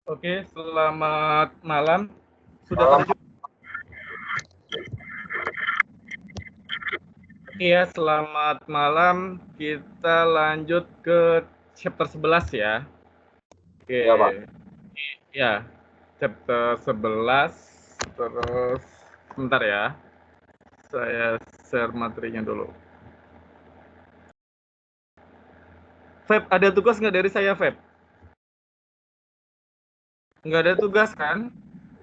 Oke, selamat malam. Sudah Malam. terjun? Iya, selamat malam. Kita lanjut ke chapter 11 ya. Ya, Pak. Oke, ya. Chapter 11. Terus, sebentar ya. Saya share materinya dulu. Feb, ada tugas nggak dari saya, Feb? Nggak ada tugas, kan?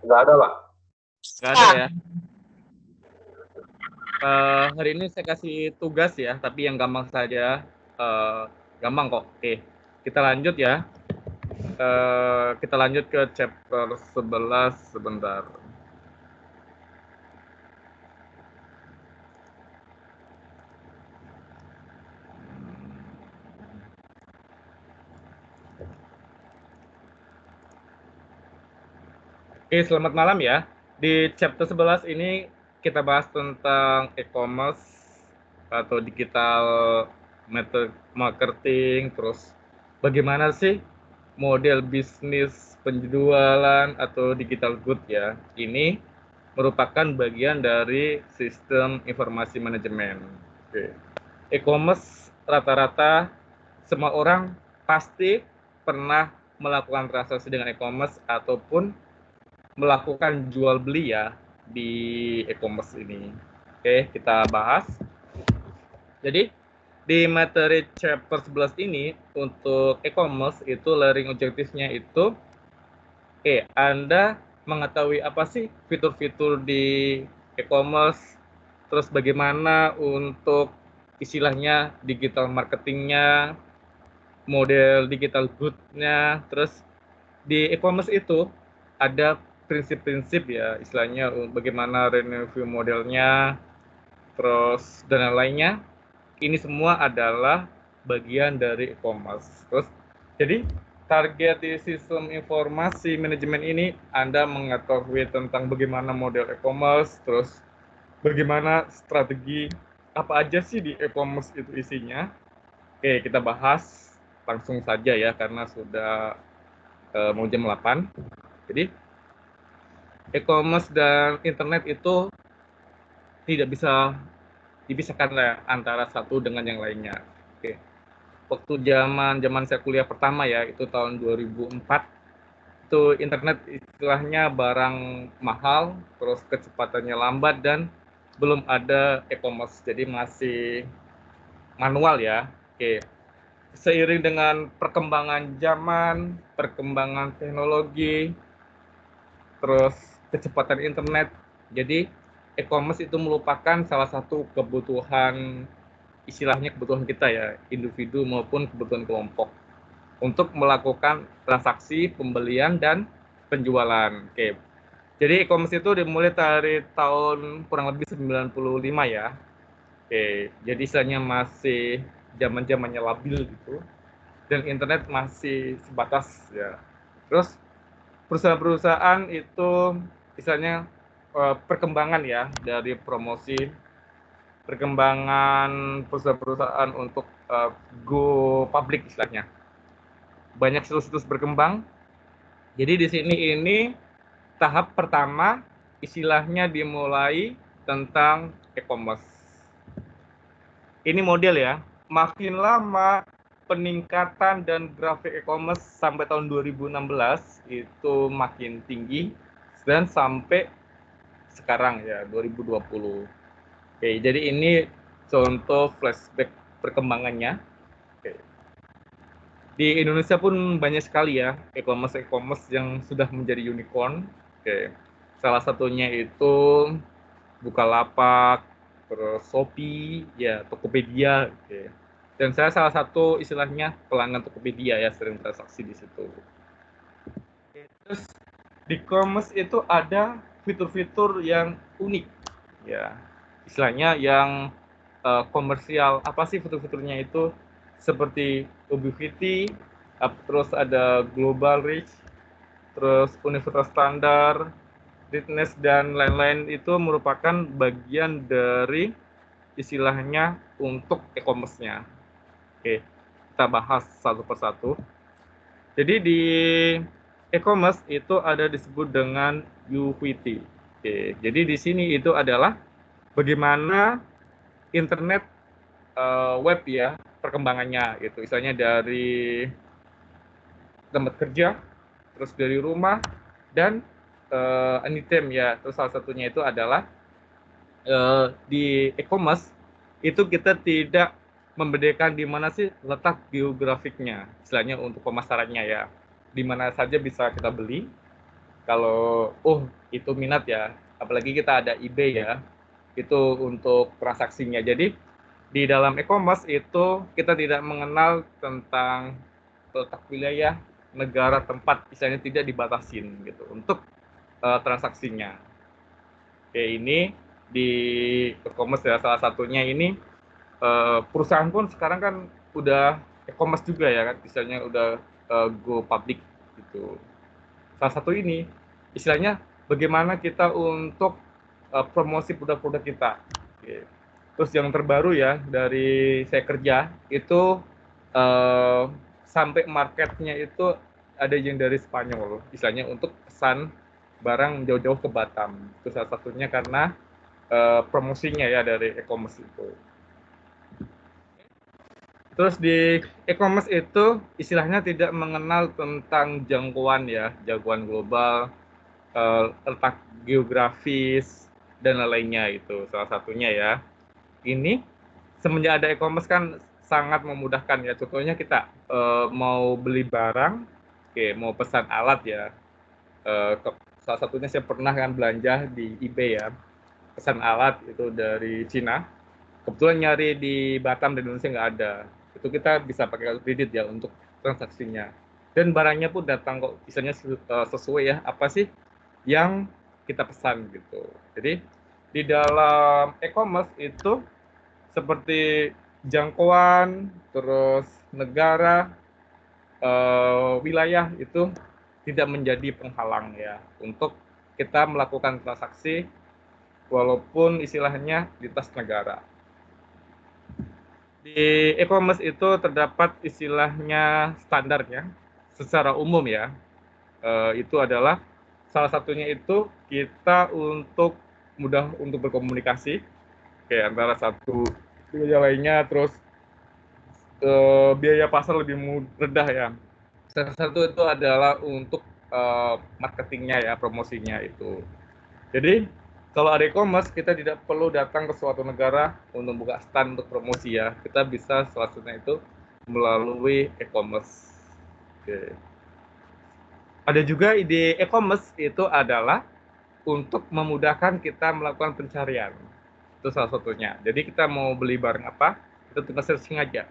Nggak ada, Pak. Nggak ada ya. Hari ini saya kasih tugas ya, tapi yang gampang saja. Gampang kok. Oke, kita lanjut ya. Kita lanjut ke chapter 11 sebentar. Oke, selamat malam ya. Di chapter 11 ini kita bahas tentang e-commerce atau digital marketing, terus bagaimana sih model bisnis penjualan atau digital good ya. Ini merupakan bagian dari sistem informasi manajemen. Oke. E-commerce rata-rata semua orang pasti pernah melakukan transaksi dengan e-commerce ataupun melakukan jual beli ya di e-commerce ini. Oke, kita bahas. Jadi di materi chapter 11 ini untuk e-commerce itu learning objektifnya itu Anda mengetahui apa sih fitur-fitur di e-commerce, terus bagaimana untuk istilahnya digital marketingnya, model digital good-nya, terus di e-commerce itu ada prinsip-prinsip ya, istilahnya bagaimana review modelnya, terus dan lain-lainnya. Ini semua adalah bagian dari e-commerce. Terus, jadi target di sistem informasi manajemen ini Anda mengetahui tentang bagaimana model e-commerce, terus bagaimana strategi apa aja sih di e-commerce itu isinya. Oke, kita bahas langsung saja ya karena sudah mau jam 8. Jadi, e-commerce dan internet itu tidak bisa dipisahkan antara satu dengan yang lainnya. Oke. Waktu zaman saya kuliah pertama ya, itu tahun 2004, itu internet istilahnya barang mahal, terus kecepatannya lambat dan belum ada e-commerce, jadi masih manual ya. Oke. Seiring dengan perkembangan zaman, perkembangan teknologi, terus kecepatan internet. Jadi e-commerce itu merupakan salah satu kebutuhan, istilahnya kebutuhan kita ya, individu maupun kebutuhan kelompok untuk melakukan transaksi pembelian dan penjualan. Oke. Jadi e-commerce itu dimulai dari tahun kurang lebih 95 ya. Oke. Jadi istilahnya masih zaman-zamannya labil gitu dan internet masih sebatas ya. Terus perusahaan-perusahaan itu misalnya perkembangan ya dari promosi, perkembangan perusahaan-perusahaan untuk go public istilahnya. Banyak situs-situs berkembang. Jadi di sini ini tahap pertama istilahnya dimulai tentang e-commerce. Ini model ya. Makin lama peningkatan dan grafik e-commerce sampai tahun 2016 itu makin tinggi dan sampai sekarang ya 2020. Oke, jadi ini contoh flashback perkembangannya. Oke. Di Indonesia pun banyak sekali ya e-commerce yang sudah menjadi unicorn. Oke. Salah satunya itu Bukalapak, terus Shopee, ya Tokopedia. Oke. Dan saya salah satu istilahnya pelanggan Tokopedia ya, sering transaksi di situ. Oke. Terus di e-commerce itu ada fitur-fitur yang unik, ya istilahnya yang komersial. Apa sih fitur-fiturnya itu? Seperti ubiquity, terus ada global reach, terus universal standard, readiness dan lain-lain itu merupakan bagian dari istilahnya untuk e-commerce-nya. Oke, kita bahas satu persatu. Jadi di e-commerce itu ada disebut dengan UVT. Oke, jadi di sini itu adalah bagaimana internet web ya perkembangannya gitu. Misalnya dari tempat kerja, terus dari rumah dan anytime ya. Terus salah satunya itu adalah di e-commerce itu kita tidak membedakan di mana sih letak geografiknya, istilahnya untuk pemasarannya ya. Di mana saja bisa kita beli. Kalau itu minat ya, apalagi kita ada eBay ya, itu untuk transaksinya. Jadi di dalam e-commerce itu kita tidak mengenal tentang letak wilayah, negara, tempat, misalnya tidak dibatasin gitu untuk transaksinya. Oke, ini di e-commerce ya, salah satunya ini perusahaan pun sekarang kan udah e-commerce juga ya kan, misalnya udah go public gitu. Salah satu ini istilahnya bagaimana kita untuk promosi produk-produk kita. Oke. Terus yang terbaru ya dari saya kerja itu uh, sampai marketnya itu ada yang dari Spanyol, istilahnya untuk pesan barang jauh-jauh ke Batam. Itu salah satunya karena promosinya ya dari e-commerce itu. Terus di e-commerce itu istilahnya tidak mengenal tentang jangkauan ya, jangkauan global, letak geografis dan lainnya itu salah satunya ya. Ini semenjak ada e-commerce kan sangat memudahkan ya. Contohnya kita mau beli barang, oke, mau pesan alat ya. Salah satunya saya pernah kan belanja di eBay ya, pesan alat itu dari Cina. Kebetulan nyari di Batam dan Indonesia nggak ada. Itu kita bisa pakai kartu kredit ya untuk transaksinya. Dan barangnya pun datang kok, misalnya sesuai ya apa sih yang kita pesan gitu. Jadi di dalam e-commerce itu seperti jangkauan, terus negara, wilayah itu tidak menjadi penghalang ya untuk kita melakukan transaksi walaupun istilahnya lintas negara. Di e-commerce itu terdapat istilahnya standarnya secara umum ya. Itu adalah salah satunya itu kita untuk mudah untuk berkomunikasi kayak antara satu dengan lainnya, terus biaya pasar lebih rendah ya. Salah satu itu adalah untuk marketingnya ya, promosinya itu. Jadi kalau ada e-commerce kita tidak perlu datang ke suatu negara untuk buka stand untuk promosi ya. Kita bisa salah satunya itu melalui e-commerce. Oke. Ada juga ide e-commerce itu adalah untuk memudahkan kita melakukan pencarian. Itu salah satunya. Jadi kita mau beli barang apa, kita tinggal searching aja.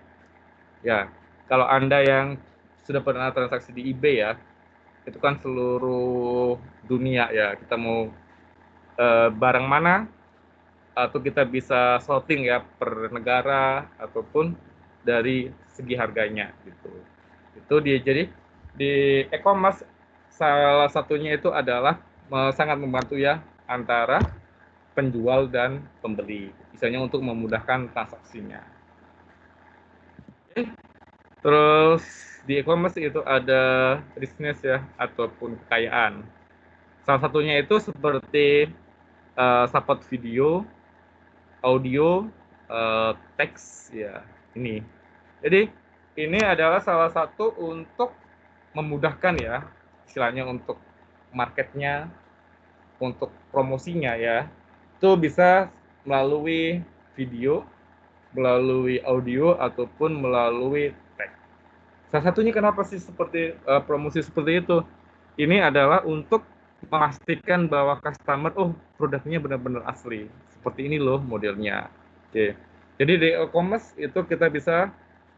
Ya, kalau Anda yang sudah pernah transaksi di eBay ya, itu kan seluruh dunia ya. Kita mau barang mana, atau kita bisa sorting ya per negara ataupun dari segi harganya gitu. Itu dia. Jadi di e-commerce salah satunya itu adalah sangat membantu ya antara penjual dan pembeli, misalnya untuk memudahkan transaksinya. Terus di e-commerce itu ada bisnis ya ataupun kekayaan. Salah satunya itu seperti support video, audio, teks ya ini. Jadi ini adalah salah satu untuk memudahkan ya istilahnya untuk marketnya, untuk promosinya ya. Itu bisa melalui video, melalui audio ataupun melalui teks. Salah satunya kenapa sih seperti promosi seperti itu? Ini adalah untuk memastikan bahwa customer, produknya benar-benar asli. Seperti ini loh modelnya. Oke. Jadi di e-commerce itu kita bisa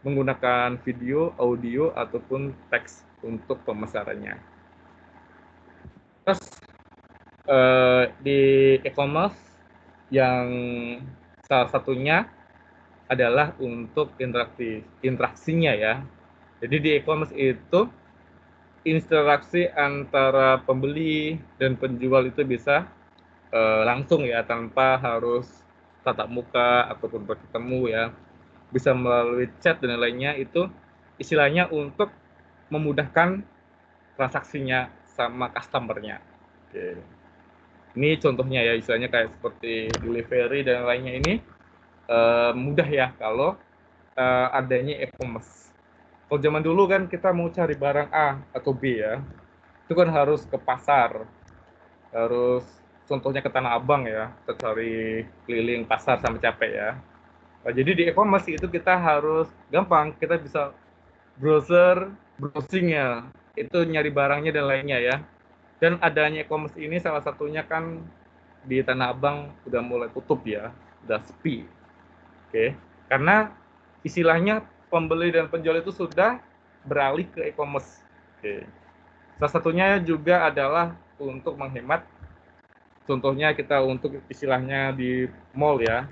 menggunakan video, audio, ataupun teks untuk pemasarannya. Terus di e-commerce yang salah satunya adalah untuk interaksinya ya. Jadi di e-commerce itu interaksi antara pembeli dan penjual itu bisa langsung ya, tanpa harus tatap muka ataupun bertemu ya. Bisa melalui chat dan lainnya, itu istilahnya untuk memudahkan transaksinya sama customer-nya. Oke. Ini contohnya ya, istilahnya kayak seperti delivery dan lainnya ini mudah ya kalau adanya e-commerce. Kalau zaman dulu kan kita mau cari barang A atau B ya, itu kan harus ke pasar, harus contohnya ke Tanah Abang ya, kita cari keliling pasar sampai capek ya. Nah, jadi di e-commerce itu kita harus gampang, kita bisa browsing ya, itu nyari barangnya dan lainnya ya. Dan adanya e-commerce ini salah satunya kan di Tanah Abang udah mulai tutup ya, udah sepi. Oke, karena istilahnya pembeli dan penjual itu sudah beralih ke e-commerce. Oke. Salah satunya juga adalah untuk menghemat, contohnya kita untuk istilahnya di mall ya,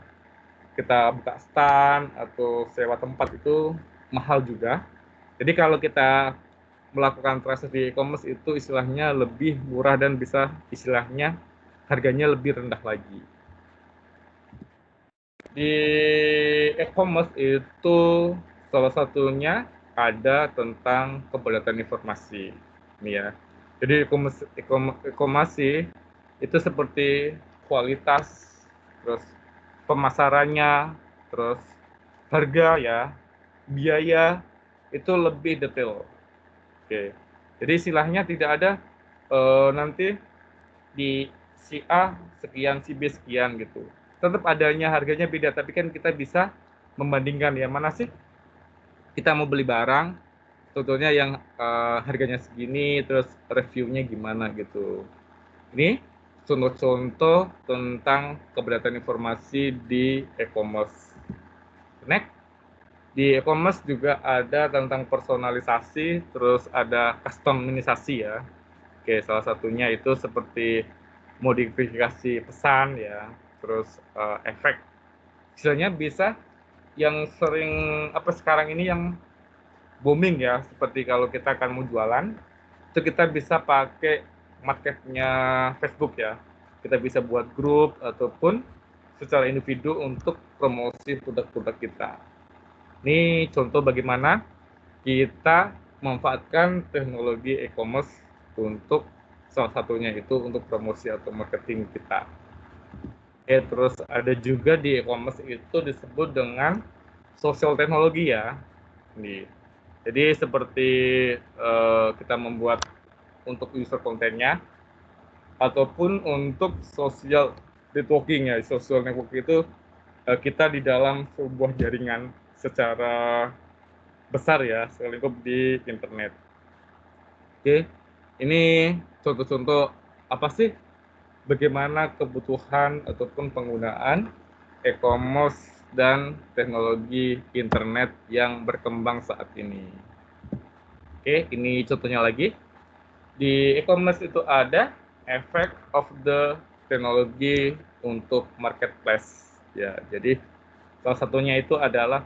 kita buka stand atau sewa tempat itu mahal juga. Jadi kalau kita melakukan transaksi di e-commerce itu istilahnya lebih murah dan bisa istilahnya harganya lebih rendah lagi. Di e-commerce itu salah satunya ada tentang keberadaan informasi. Ini ya. Jadi e-commerce itu seperti kualitas, terus pemasarannya, terus harga ya, biaya itu lebih detail. Oke. Jadi istilahnya tidak ada nanti di si A sekian, si B sekian gitu. Tetap adanya harganya beda, tapi kan kita bisa membandingkan ya mana sih kita mau beli barang, contohnya yang harganya segini, terus reviewnya gimana gitu. Ini contoh-contoh tentang keberadaan informasi di e-commerce. Next, di e-commerce juga ada tentang personalisasi, terus ada customisasi ya. Oke, salah satunya itu seperti modifikasi pesan ya, terus efek. Istilahnya bisa yang sering apa sekarang ini yang booming ya, seperti kalau kita akan mau jualan, itu kita bisa pakai marketnya Facebook ya. Kita bisa buat grup ataupun secara individu untuk promosi produk-produk kita. Ini contoh bagaimana kita memanfaatkan teknologi e-commerce untuk salah satunya itu untuk promosi atau marketing kita. Oke, terus ada juga di e-commerce itu disebut dengan social teknologi ya. Jadi seperti kita membuat untuk user kontennya ataupun untuk social networking ya. Social networking itu kita di dalam sebuah jaringan secara besar ya, selingkup di internet. Oke, ini contoh-contoh apa sih bagaimana kebutuhan ataupun penggunaan e-commerce dan teknologi internet yang berkembang saat ini. Oke, ini contohnya lagi. Di e-commerce itu ada effect of the teknologi untuk marketplace. Ya, jadi salah satunya itu adalah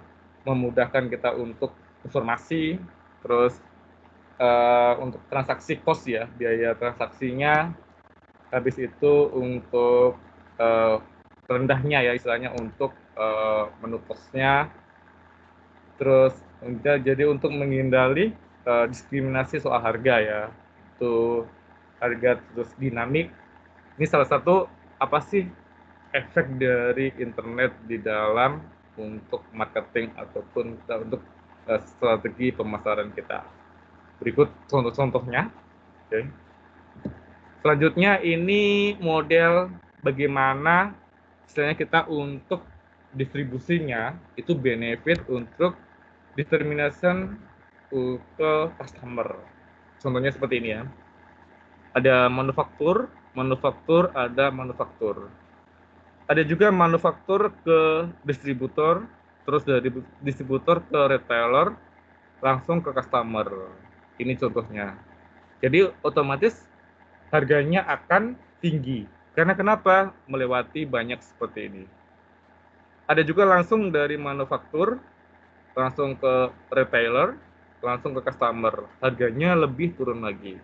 memudahkan kita untuk informasi, terus untuk transaksi cost ya, biaya transaksinya, habis itu untuk rendahnya ya istilahnya untuk menu cost-nya, terus jadi untuk menghindari diskriminasi soal harga ya, itu harga terus dinamik. Ini salah satu apa sih efek dari internet di dalam untuk marketing ataupun untuk strategi pemasaran kita. Berikut contoh-contohnya. Oke. Selanjutnya ini model bagaimana istilahnya kita untuk distribusinya itu benefit untuk determination ke customer. Contohnya seperti ini ya. Ada manufaktur, ada manufaktur. Ada juga manufaktur ke distributor, terus dari distributor ke retailer, langsung ke customer. Ini contohnya. Jadi otomatis harganya akan tinggi. Karena kenapa? Melewati banyak seperti ini. Ada juga langsung dari manufaktur, langsung ke retailer, langsung ke customer. Harganya lebih turun lagi.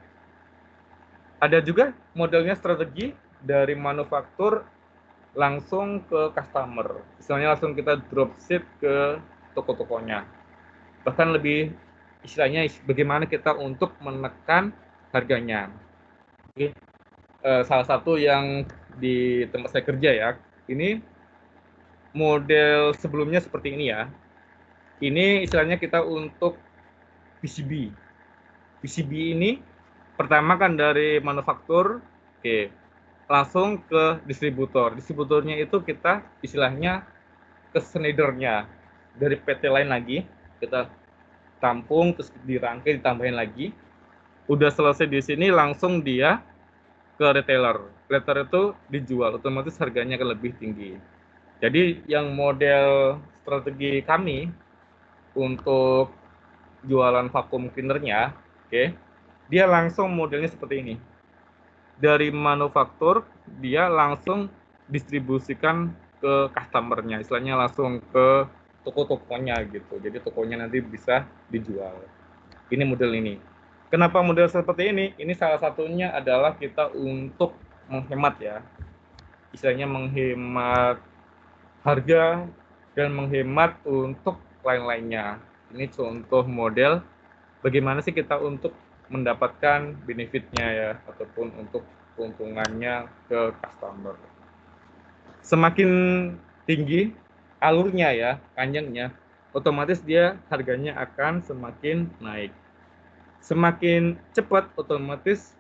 Ada juga modelnya strategi dari manufaktur langsung ke customer. Misalnya langsung kita dropship ke toko-tokonya. Bahkan lebih istilahnya bagaimana kita untuk menekan harganya. Oke. Salah satu yang di tempat saya kerja ya, ini model sebelumnya seperti ini ya. Ini istilahnya kita untuk PCB. PCB ini pertama kan dari manufaktur, oke, langsung ke distributor. Distributornya itu kita istilahnya ke Schneider-nya. Dari PT lain lagi, kita tampung, terus dirangkai, ditambahin lagi. Udah selesai di sini, langsung dia ke retailer. Retailer itu dijual, otomatis harganya akan lebih tinggi. Jadi yang model strategi kami untuk jualan vacuum cleanernya, oke, dia langsung modelnya seperti ini. Dari manufaktur, dia langsung distribusikan ke customernya, istilahnya langsung ke toko-tokonya gitu. Jadi tokonya nanti bisa dijual. Ini model ini. Kenapa model seperti ini? Ini salah satunya adalah kita untuk menghemat ya. Istilahnya menghemat harga dan menghemat untuk lain-lainnya. Ini contoh model bagaimana sih kita untuk mendapatkan benefitnya ya, ataupun untuk keuntungannya ke customer. Semakin tinggi alurnya ya, panjangnya, otomatis dia harganya akan semakin naik. Semakin cepat otomatis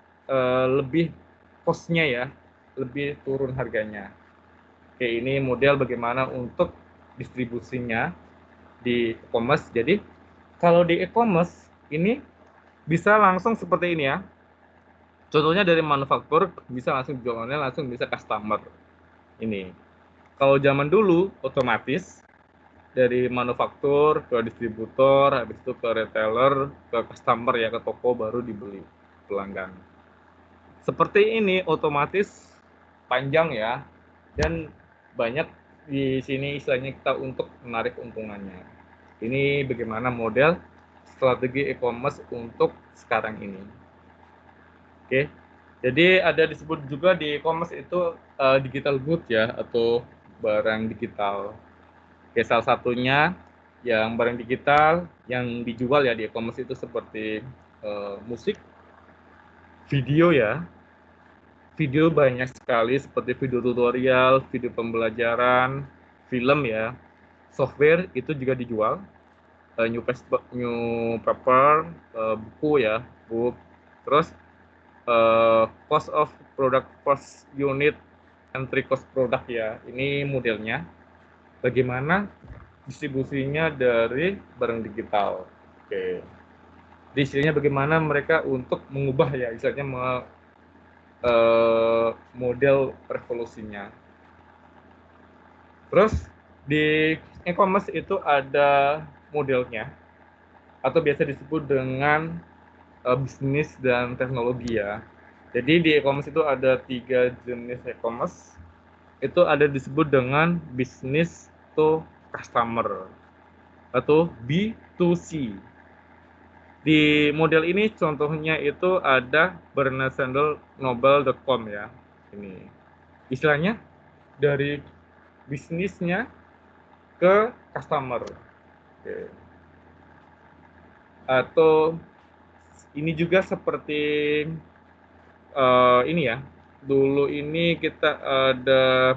lebih cost-nya ya, lebih turun harganya. Oke, ini model bagaimana untuk distribusinya di e-commerce. Jadi kalau di e-commerce ini bisa langsung seperti ini ya. Contohnya dari manufaktur bisa langsung jualannya, langsung bisa customer. Ini. Kalau zaman dulu otomatis dari manufaktur ke distributor, habis itu ke retailer, ke customer ya, ke toko baru dibeli pelanggan. Seperti ini otomatis panjang ya, dan banyak di sini istilahnya kita untuk menarik keuntungannya. Ini bagaimana model strategi e-commerce untuk sekarang ini. Oke, jadi ada disebut juga di e-commerce itu digital good ya, atau barang digital. Oke, salah satunya yang barang digital yang dijual ya di e-commerce itu seperti musik, video ya. Video banyak sekali seperti video tutorial, video pembelajaran, film ya. Software itu juga dijual. New paper, buku ya, book. Terus cost of product first unit, entry cost product ya. Ini modelnya. Bagaimana distribusinya dari barang digital. Oke. Di istilahnya bagaimana mereka untuk mengubah ya, istilahnya model revolusinya. Terus di e-commerce itu ada modelnya, atau biasa disebut dengan bisnis dan teknologi ya. Jadi di e-commerce itu ada 3 jenis e-commerce. Itu ada disebut dengan business to customer atau B2C. Di model ini contohnya itu ada bernasandalnobel.com ya. Ini istilahnya dari bisnisnya ke customer. Oke. Atau ini juga seperti ini ya. Dulu ini kita ada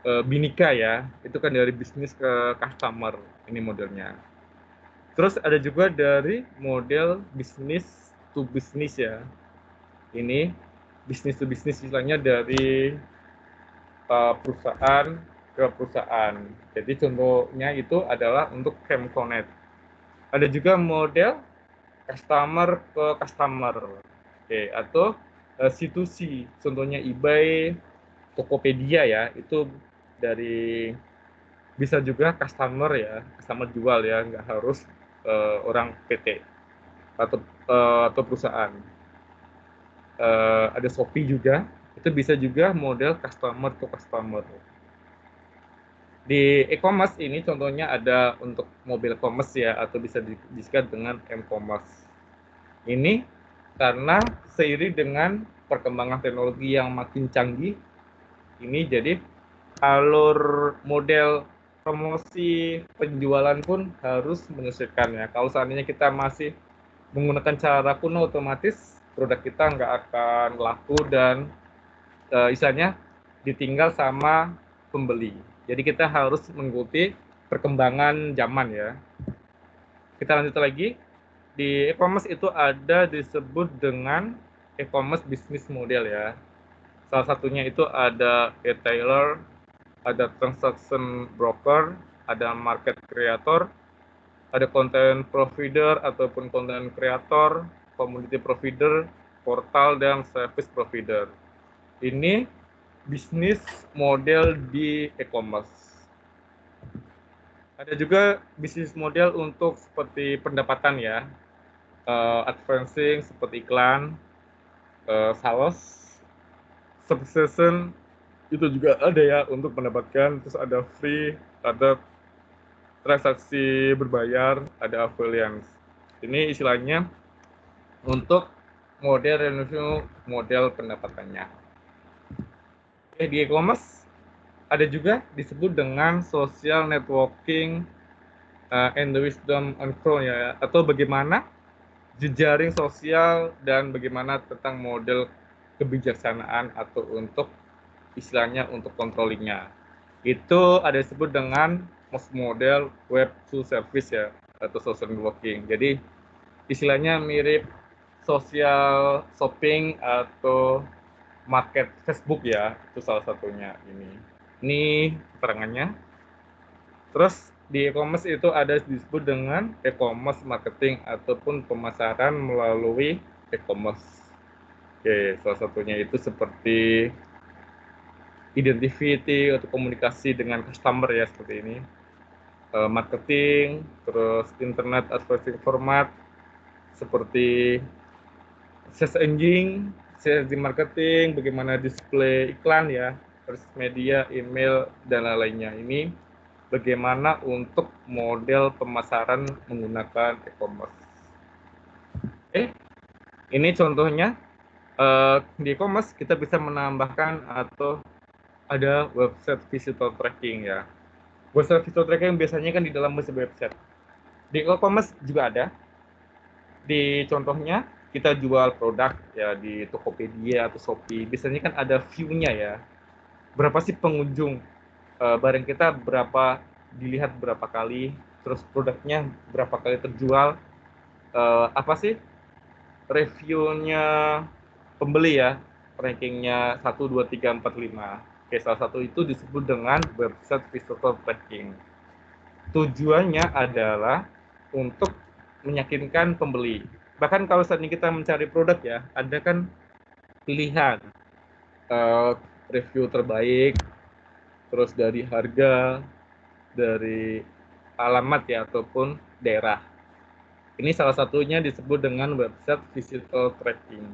Binika ya. Itu kan dari bisnis ke customer ini modelnya. Terus ada juga dari model bisnis to bisnis ya. Ini bisnis to bisnis istilahnya dari perusahaan ke perusahaan. Jadi contohnya itu adalah untuk Camconet. Ada juga model customer ke customer. Oke, atau C2C. Contohnya eBay, Tokopedia ya, itu dari bisa juga customer ya, customer jual ya, nggak harus orang PT atau perusahaan. Ada Shopee juga, itu bisa juga model customer to customer. Di e-commerce ini contohnya ada untuk mobile commerce ya, atau bisa disebut dengan m-commerce. Ini karena seiring dengan perkembangan teknologi yang makin canggih, ini jadi alur model promosi penjualan pun harus menyesuaikan ya. Kalau seandainya kita masih menggunakan cara kuno, otomatis produk kita nggak akan laku dan istilahnya ditinggal sama pembeli. Jadi kita harus mengikuti perkembangan zaman ya. Kita lanjut lagi. Di e-commerce itu ada disebut dengan e-commerce business model ya. Salah satunya itu ada retailer, ada transaction broker, ada market creator, ada content provider ataupun content creator, community provider, portal, dan service provider. Ini bisnis model di e-commerce. Ada juga bisnis model untuk seperti pendapatan ya, advertising seperti iklan, sales, subscription itu juga ada ya untuk mendapatkan. Terus ada free, ada transaksi berbayar, ada affiliate. Ini istilahnya untuk model revenue, model pendapatannya. Oke, di e-commerce ada juga disebut dengan social networking and the wisdom on crown ya, atau bagaimana jejaring sosial dan bagaimana tentang model kebijaksanaan atau untuk istilahnya untuk controllingnya. Itu ada disebut dengan model web to service ya, atau social networking. Jadi istilahnya mirip social shopping atau market Facebook ya, itu salah satunya ini. Ini keterangannya. Terus di e-commerce itu ada disebut dengan e-commerce marketing ataupun pemasaran melalui e-commerce. Oke, salah satunya itu seperti identity atau komunikasi dengan customer ya, seperti ini. Marketing, terus internet advertising format, seperti search engine, sales marketing, bagaimana display iklan ya, terus media, email, dan lain-lainnya. Ini bagaimana untuk model pemasaran menggunakan e-commerce. Oke, ini contohnya. Di e-commerce kita bisa menambahkan atau ada website visitor tracking ya. Website visitor tracking biasanya kan di dalam website. Di e-commerce juga ada. Di contohnya kita jual produk ya di Tokopedia atau Shopee. Biasanya kan ada view-nya ya. Berapa sih pengunjung barang kita, berapa dilihat berapa kali, terus produknya berapa kali terjual, apa sih reviewnya pembeli ya, rankingnya 1, 2, 3, 4, 5. Oke, salah satu itu disebut dengan website visitor tracking. Tujuannya adalah untuk meyakinkan pembeli. Bahkan kalau saat ini kita mencari produk ya, ada kan pilihan review terbaik, terus dari harga, dari alamat ya, ataupun daerah. Ini salah satunya disebut dengan website visitor tracking.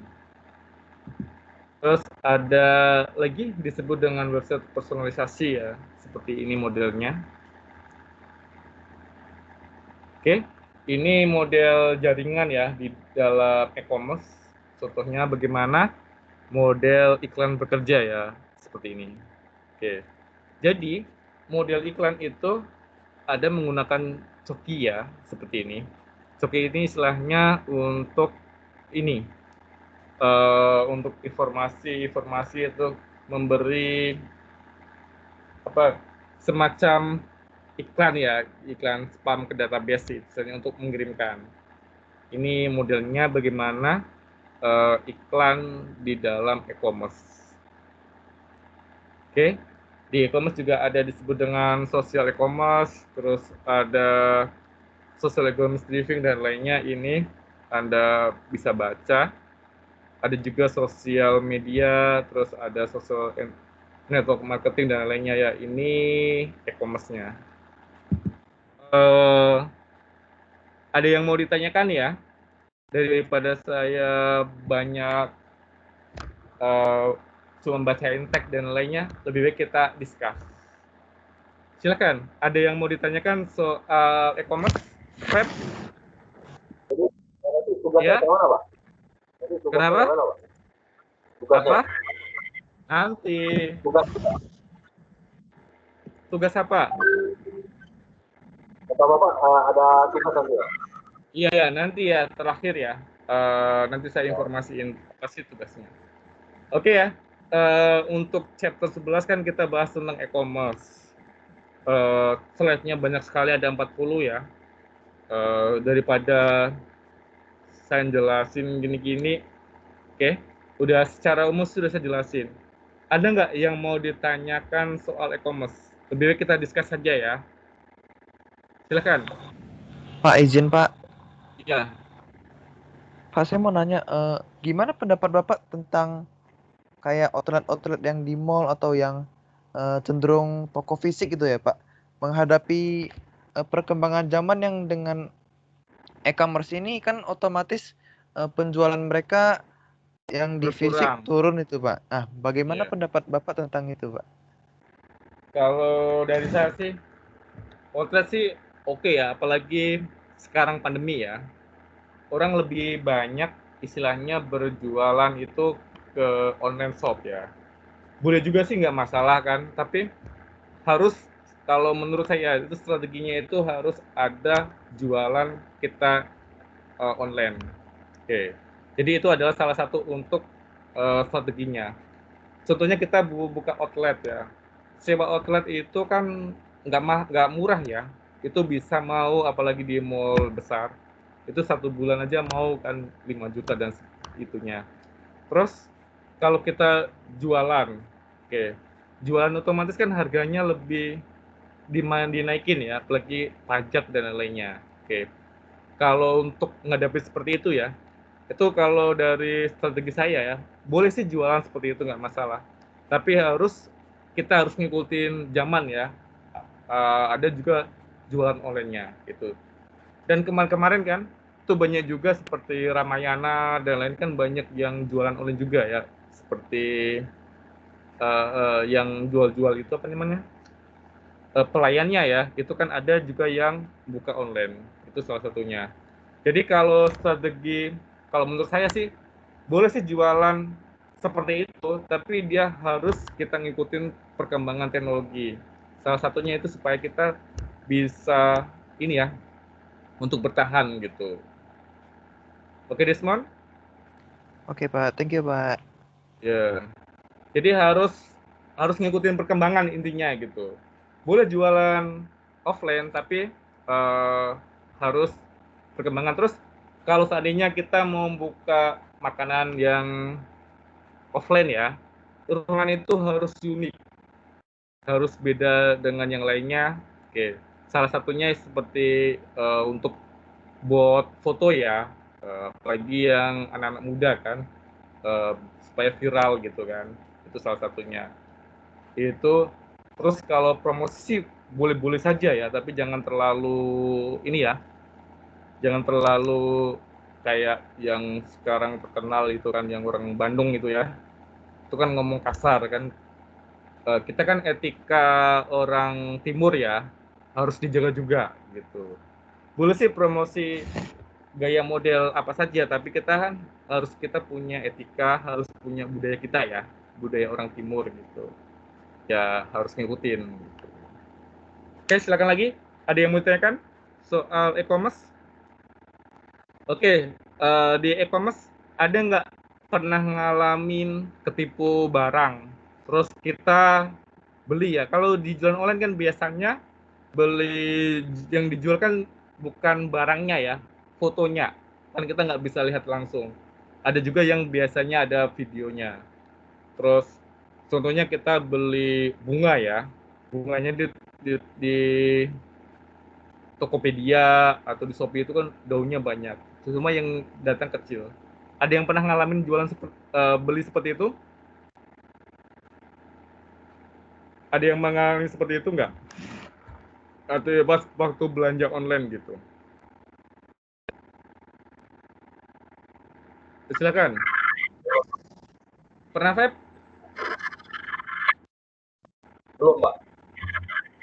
Terus ada lagi disebut dengan website personalisasi ya, seperti ini modelnya. Oke, ini model jaringan ya di dalam e-commerce. Contohnya bagaimana model iklan bekerja ya, seperti ini. Oke, jadi model iklan itu ada menggunakan coki ya, seperti ini. Coki ini istilahnya untuk ini, untuk informasi itu memberi apa semacam iklan ya, iklan spam ke database misalnya untuk mengirimkan. Ini modelnya bagaimana iklan di dalam e-commerce. Oke, di e-commerce juga ada disebut dengan social e-commerce, terus ada social e-commerce driving dan lainnya. Ini Anda bisa baca. Ada juga sosial media, terus ada social network marketing dan lainnya ya. Ini e-commerce-nya. Ada yang mau ditanyakan ya? Daripada saya banyak cuma bacain tag dan lainnya, lebih baik kita discuss. Silakan, ada yang mau ditanyakan soal e-commerce? Feb? Ya? Kenapa? Apa? Nanti. Tugas apa? Kata Bapak ada tugas nanti ya? Iya ya, nanti ya, terakhir ya. Nanti saya informasiin apa sih tugasnya. Oke ya, untuk chapter 11 kan kita bahas tentang e-commerce. Slide-nya banyak sekali, ada 40 ya. Daripada saya jelasin gini-gini, oke, udah secara umum sudah saya jelasin. Ada nggak yang mau ditanyakan soal e-commerce? Lebih baik kita discuss saja ya. Silakan. Pak, izin Pak. Iya. Pak, saya mau nanya, gimana pendapat Bapak tentang kayak outlet-outlet yang di mall atau yang cenderung toko fisik gitu ya Pak, menghadapi perkembangan zaman yang dengan e-commerce ini kan otomatis penjualan mereka yang di fisik Berkurang. turun itu Pak. Nah, bagaimana Iya. pendapat Bapak tentang itu Pak? Kalau dari saya sih, outlet sih oke ya, apalagi sekarang pandemi ya. Orang lebih banyak istilahnya berjualan itu ke online shop ya. Boleh juga sih nggak masalah kan, tapi harus, kalau menurut saya itu strateginya itu harus ada jualan kita online. Oke. Jadi itu adalah salah satu untuk strateginya. Contohnya kita buka outlet ya. Sewa outlet itu kan nggak murah ya. Itu bisa mau apalagi di mall besar. Itu 1 bulan aja mau kan 5 juta dan itunya. Terus kalau kita jualan, oke, jualan otomatis kan harganya lebih dinaikin ya, apalagi pajak dan lain-lainnya. Oke, kalau untuk menghadapi seperti itu ya, itu kalau dari strategi saya ya, boleh sih jualan seperti itu nggak masalah. Tapi kita harus ngikutin zaman ya. Ada juga jualan online-nya gitu. Dan kemarin-kemarin kan itu banyak juga seperti Ramayana dan lain kan banyak yang jualan online juga ya. Seperti yang jual-jual itu apa namanya? Pelayannya ya, itu kan ada juga yang buka online. Itu salah satunya. Jadi kalau menurut saya sih boleh sih jualan seperti itu, tapi dia harus kita ngikutin perkembangan teknologi. Salah satunya itu supaya kita bisa ini ya, untuk bertahan gitu. Oke, Desmond? Oke Pak, thank you Pak. Ya. Jadi harus ngikutin perkembangan intinya gitu. Boleh jualan offline tapi harus perkembangan terus. Kalau seandainya kita mau buka makanan yang offline ya, ruangan itu harus unik, harus beda dengan yang lainnya. Oke, salah satunya seperti untuk buat foto ya, apalagi yang anak-anak muda kan, eh, supaya viral gitu kan, itu salah satunya. Itu terus kalau promosi boleh-boleh saja ya, tapi jangan terlalu ini ya, jangan terlalu kayak yang sekarang terkenal itu kan, yang orang Bandung itu ya, itu kan ngomong kasar kan. Kita kan etika orang timur ya, harus dijaga juga gitu. Boleh sih promosi gaya model apa saja, tapi kita kan kita punya etika, harus punya budaya kita ya, budaya orang timur gitu. Ya harus ngikutin gitu. Oke, silakan lagi. Ada yang mau ditanyakan soal e-commerce? Oke, di e-commerce ada nggak pernah ngalamin ketipu barang? Terus kita beli ya. Kalau di jualan online kan biasanya beli yang dijual kan bukan barangnya ya, fotonya. Kan kita nggak bisa lihat langsung. Ada juga yang biasanya ada videonya. Terus contohnya kita beli bunga ya, bunganya di Tokopedia atau di Shopee itu kan daunnya banyak. Cuma yang datang kecil. Ada yang pernah ngalamin beli seperti itu? Ada yang mengalami seperti itu nggak? Atau ya pas waktu belanja online gitu? Silakan. Pernah, Feb? Belum, Pak.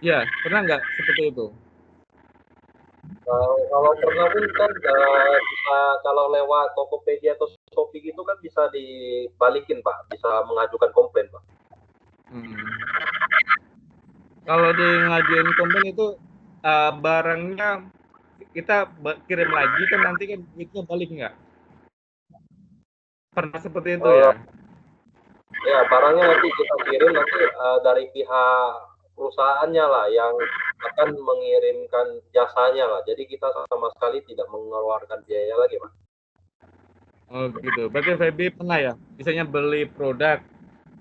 Ya, pernah nggak seperti itu? Kalau pernah pun kan bisa, kalau lewat Tokopedia atau Shopee gitu kan bisa dibalikin, Pak. Bisa mengajukan komplain, Pak. Kalau di ngajuin komplain itu barangnya kita kirim lagi kan nanti kan duitnya balik nggak? Pernah seperti itu Eh, ya? ya barangnya nanti kita kirim nanti dari pihak perusahaannya lah yang akan mengirimkan jasanya lah. Jadi kita sama sekali tidak mengeluarkan biaya lagi, Pak. Oh gitu. Berarti Feby pernah ya? Misalnya beli produk,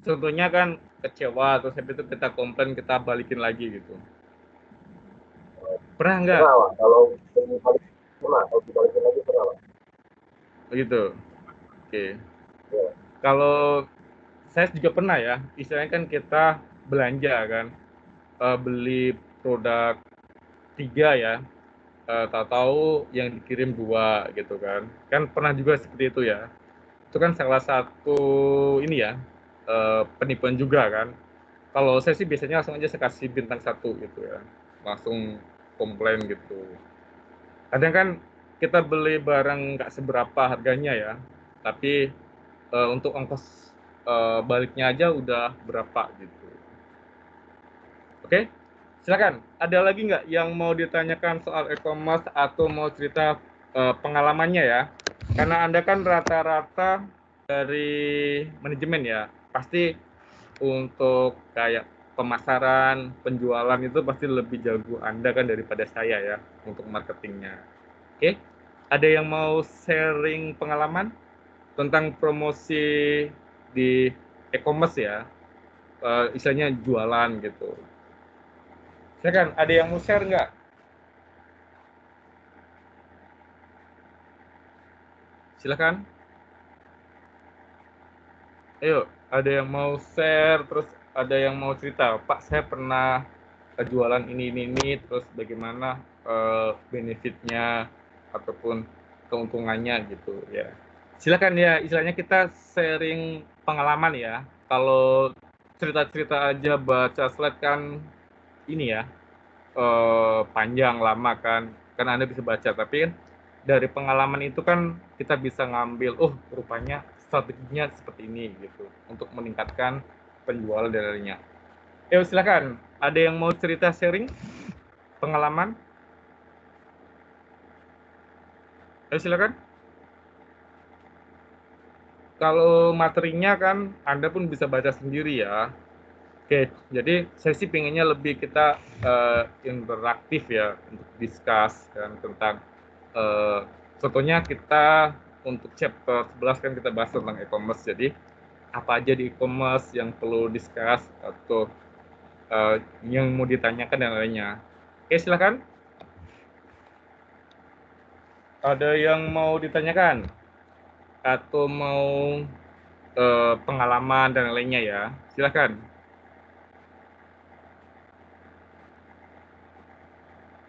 contohnya kan kecewa, terus habis itu kita komplain, kita balikin lagi gitu. Pernah nggak? Pernah, Pak. Kalau pernah, kalau dibalikin lagi pernah, Pak. Begitu. Oke. Ya. Kalau saya juga pernah ya, istilahnya kan kita belanja kan, beli produk 3 ya, tahu-tahu yang dikirim 2 gitu kan. Kan pernah juga seperti itu ya. Itu kan salah satu ini ya, penipuan juga kan. Kalau saya sih biasanya langsung aja saya kasih bintang 1 gitu ya, langsung komplain gitu. Kadang kan kita beli barang nggak seberapa harganya ya, tapi untuk ongkos baliknya aja udah berapa gitu. Oke, silakan. Ada lagi nggak yang mau ditanyakan soal e-commerce atau mau cerita pengalamannya ya? Karena Anda kan rata-rata dari manajemen ya, pasti untuk kayak pemasaran, penjualan itu pasti lebih jago Anda kan daripada saya ya untuk marketingnya. Oke, ada yang mau sharing pengalaman tentang promosi di e-commerce ya, istilahnya jualan gitu. Silakan, ada yang mau share nggak? Silakan. Ayo, ada yang mau share, terus ada yang mau cerita. Pak, saya pernah jualan ini, terus bagaimana benefitnya ataupun keuntungannya gitu ya. Silakan ya, istilahnya kita sharing pengalaman ya. Kalau cerita-cerita aja baca slide kan ini ya, panjang lama kan Anda bisa baca, tapi kan dari pengalaman itu kan kita bisa ngambil, oh rupanya strateginya seperti ini gitu untuk meningkatkan penjualan dan lainnya. Silakan, ada yang mau cerita sharing pengalaman? Silakan. Kalau materinya kan Anda pun bisa baca sendiri ya. Oke, jadi saya sih pengennya lebih kita interaktif ya untuk discuss kan tentang contohnya kita untuk chapter 11 kan kita bahas tentang e-commerce. Jadi apa aja di e-commerce yang perlu discuss atau yang mau ditanyakan dan lainnya. Oke, silakan. Ada yang mau ditanyakan atau mau pengalaman dan lainnya ya. Silakan.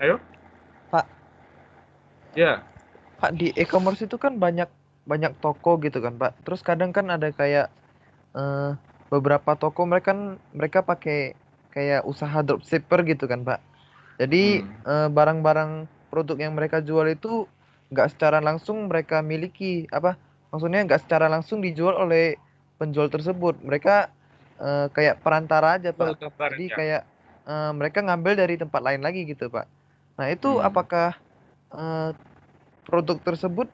Ayo. Pak, Ya. Pak di e-commerce itu kan banyak banyak toko gitu kan, Pak. Terus kadang kan ada kayak eh, beberapa toko mereka pakai kayak usaha dropshipper gitu kan, Pak. Jadi Hmm. barang-barang produk yang mereka jual itu nggak secara langsung mereka miliki, apa? Maksudnya nggak secara langsung dijual oleh penjual tersebut. Mereka kayak perantara aja, Betul Pak. Jadi gambarnya. kayak mereka ngambil dari tempat lain lagi gitu, Pak. Nah, itu Hmm. apakah eh, produk tersebut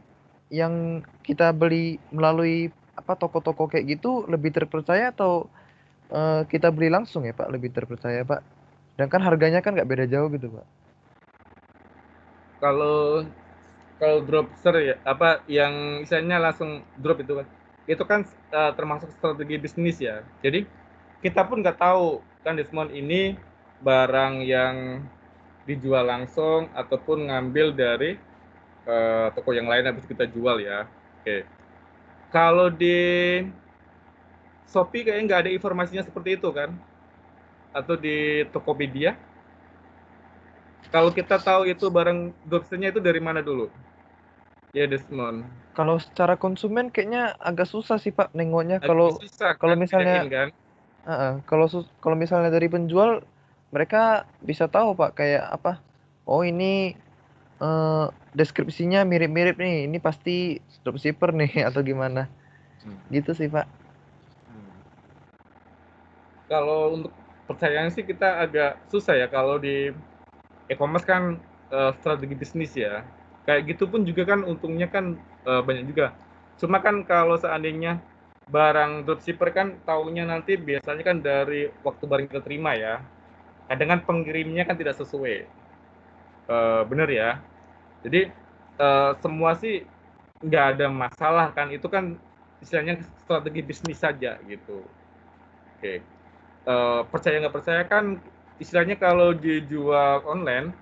yang kita beli melalui apa toko-toko kayak gitu lebih terpercaya atau kita beli langsung ya, Pak, lebih terpercaya, Pak? Dan kan harganya kan nggak beda jauh gitu, Pak. Kalau kalau dropshipper ya, apa yang misalnya langsung drop itu kan termasuk strategi bisnis ya. Jadi kita pun nggak tahu kan Desmond ini barang yang dijual langsung ataupun ngambil dari toko yang lain habis kita jual ya. Oke. Kalau di Shopee kayaknya nggak ada informasinya seperti itu kan? Atau di Tokopedia? Kalau kita tahu itu barang dropshipnya itu dari mana dulu? Ya Desmond. Kalau secara konsumen kayaknya agak susah sih, Pak, nengoknya. Agak Kalau susah kalau kan bedain misalnya kan? kalau misalnya dari penjual mereka bisa tahu, Pak, kayak apa? Oh, ini eh, deskripsinya mirip-mirip nih. Ini pasti dropshipper nih atau gimana? Hmm. Gitu sih, Pak. Hmm. Kalau untuk percayaan sih kita agak susah ya kalau di e-commerce kan strategi bisnis ya. Kayak gitu pun juga kan untungnya kan banyak juga. Cuma kan kalau seandainya barang dropshipper kan taunya nanti biasanya kan dari waktu barang kita terima ya. Kadang kan pengirimnya kan tidak sesuai. Bener ya. Jadi semua sih nggak ada masalah kan. Itu kan istilahnya strategi bisnis saja gitu. Oke. Percaya nggak percaya kan istilahnya kalau dijual online,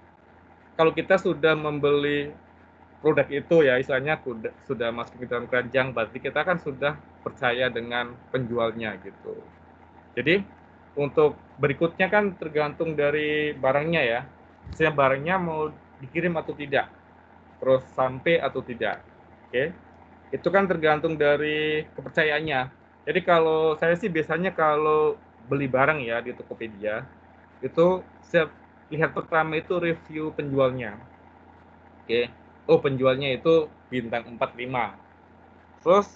kalau kita sudah membeli produk itu ya istilahnya sudah masuk ke dalam keranjang, berarti kita kan sudah percaya dengan penjualnya gitu. Jadi untuk berikutnya kan tergantung dari barangnya ya, misalnya barangnya mau dikirim atau tidak, terus sampai atau tidak. Oke, itu kan tergantung dari kepercayaannya. Jadi kalau saya sih biasanya kalau beli barang ya di Tokopedia, itu saya lihat pertama itu review penjualnya. Oke, oh penjualnya itu bintang 4-5. Terus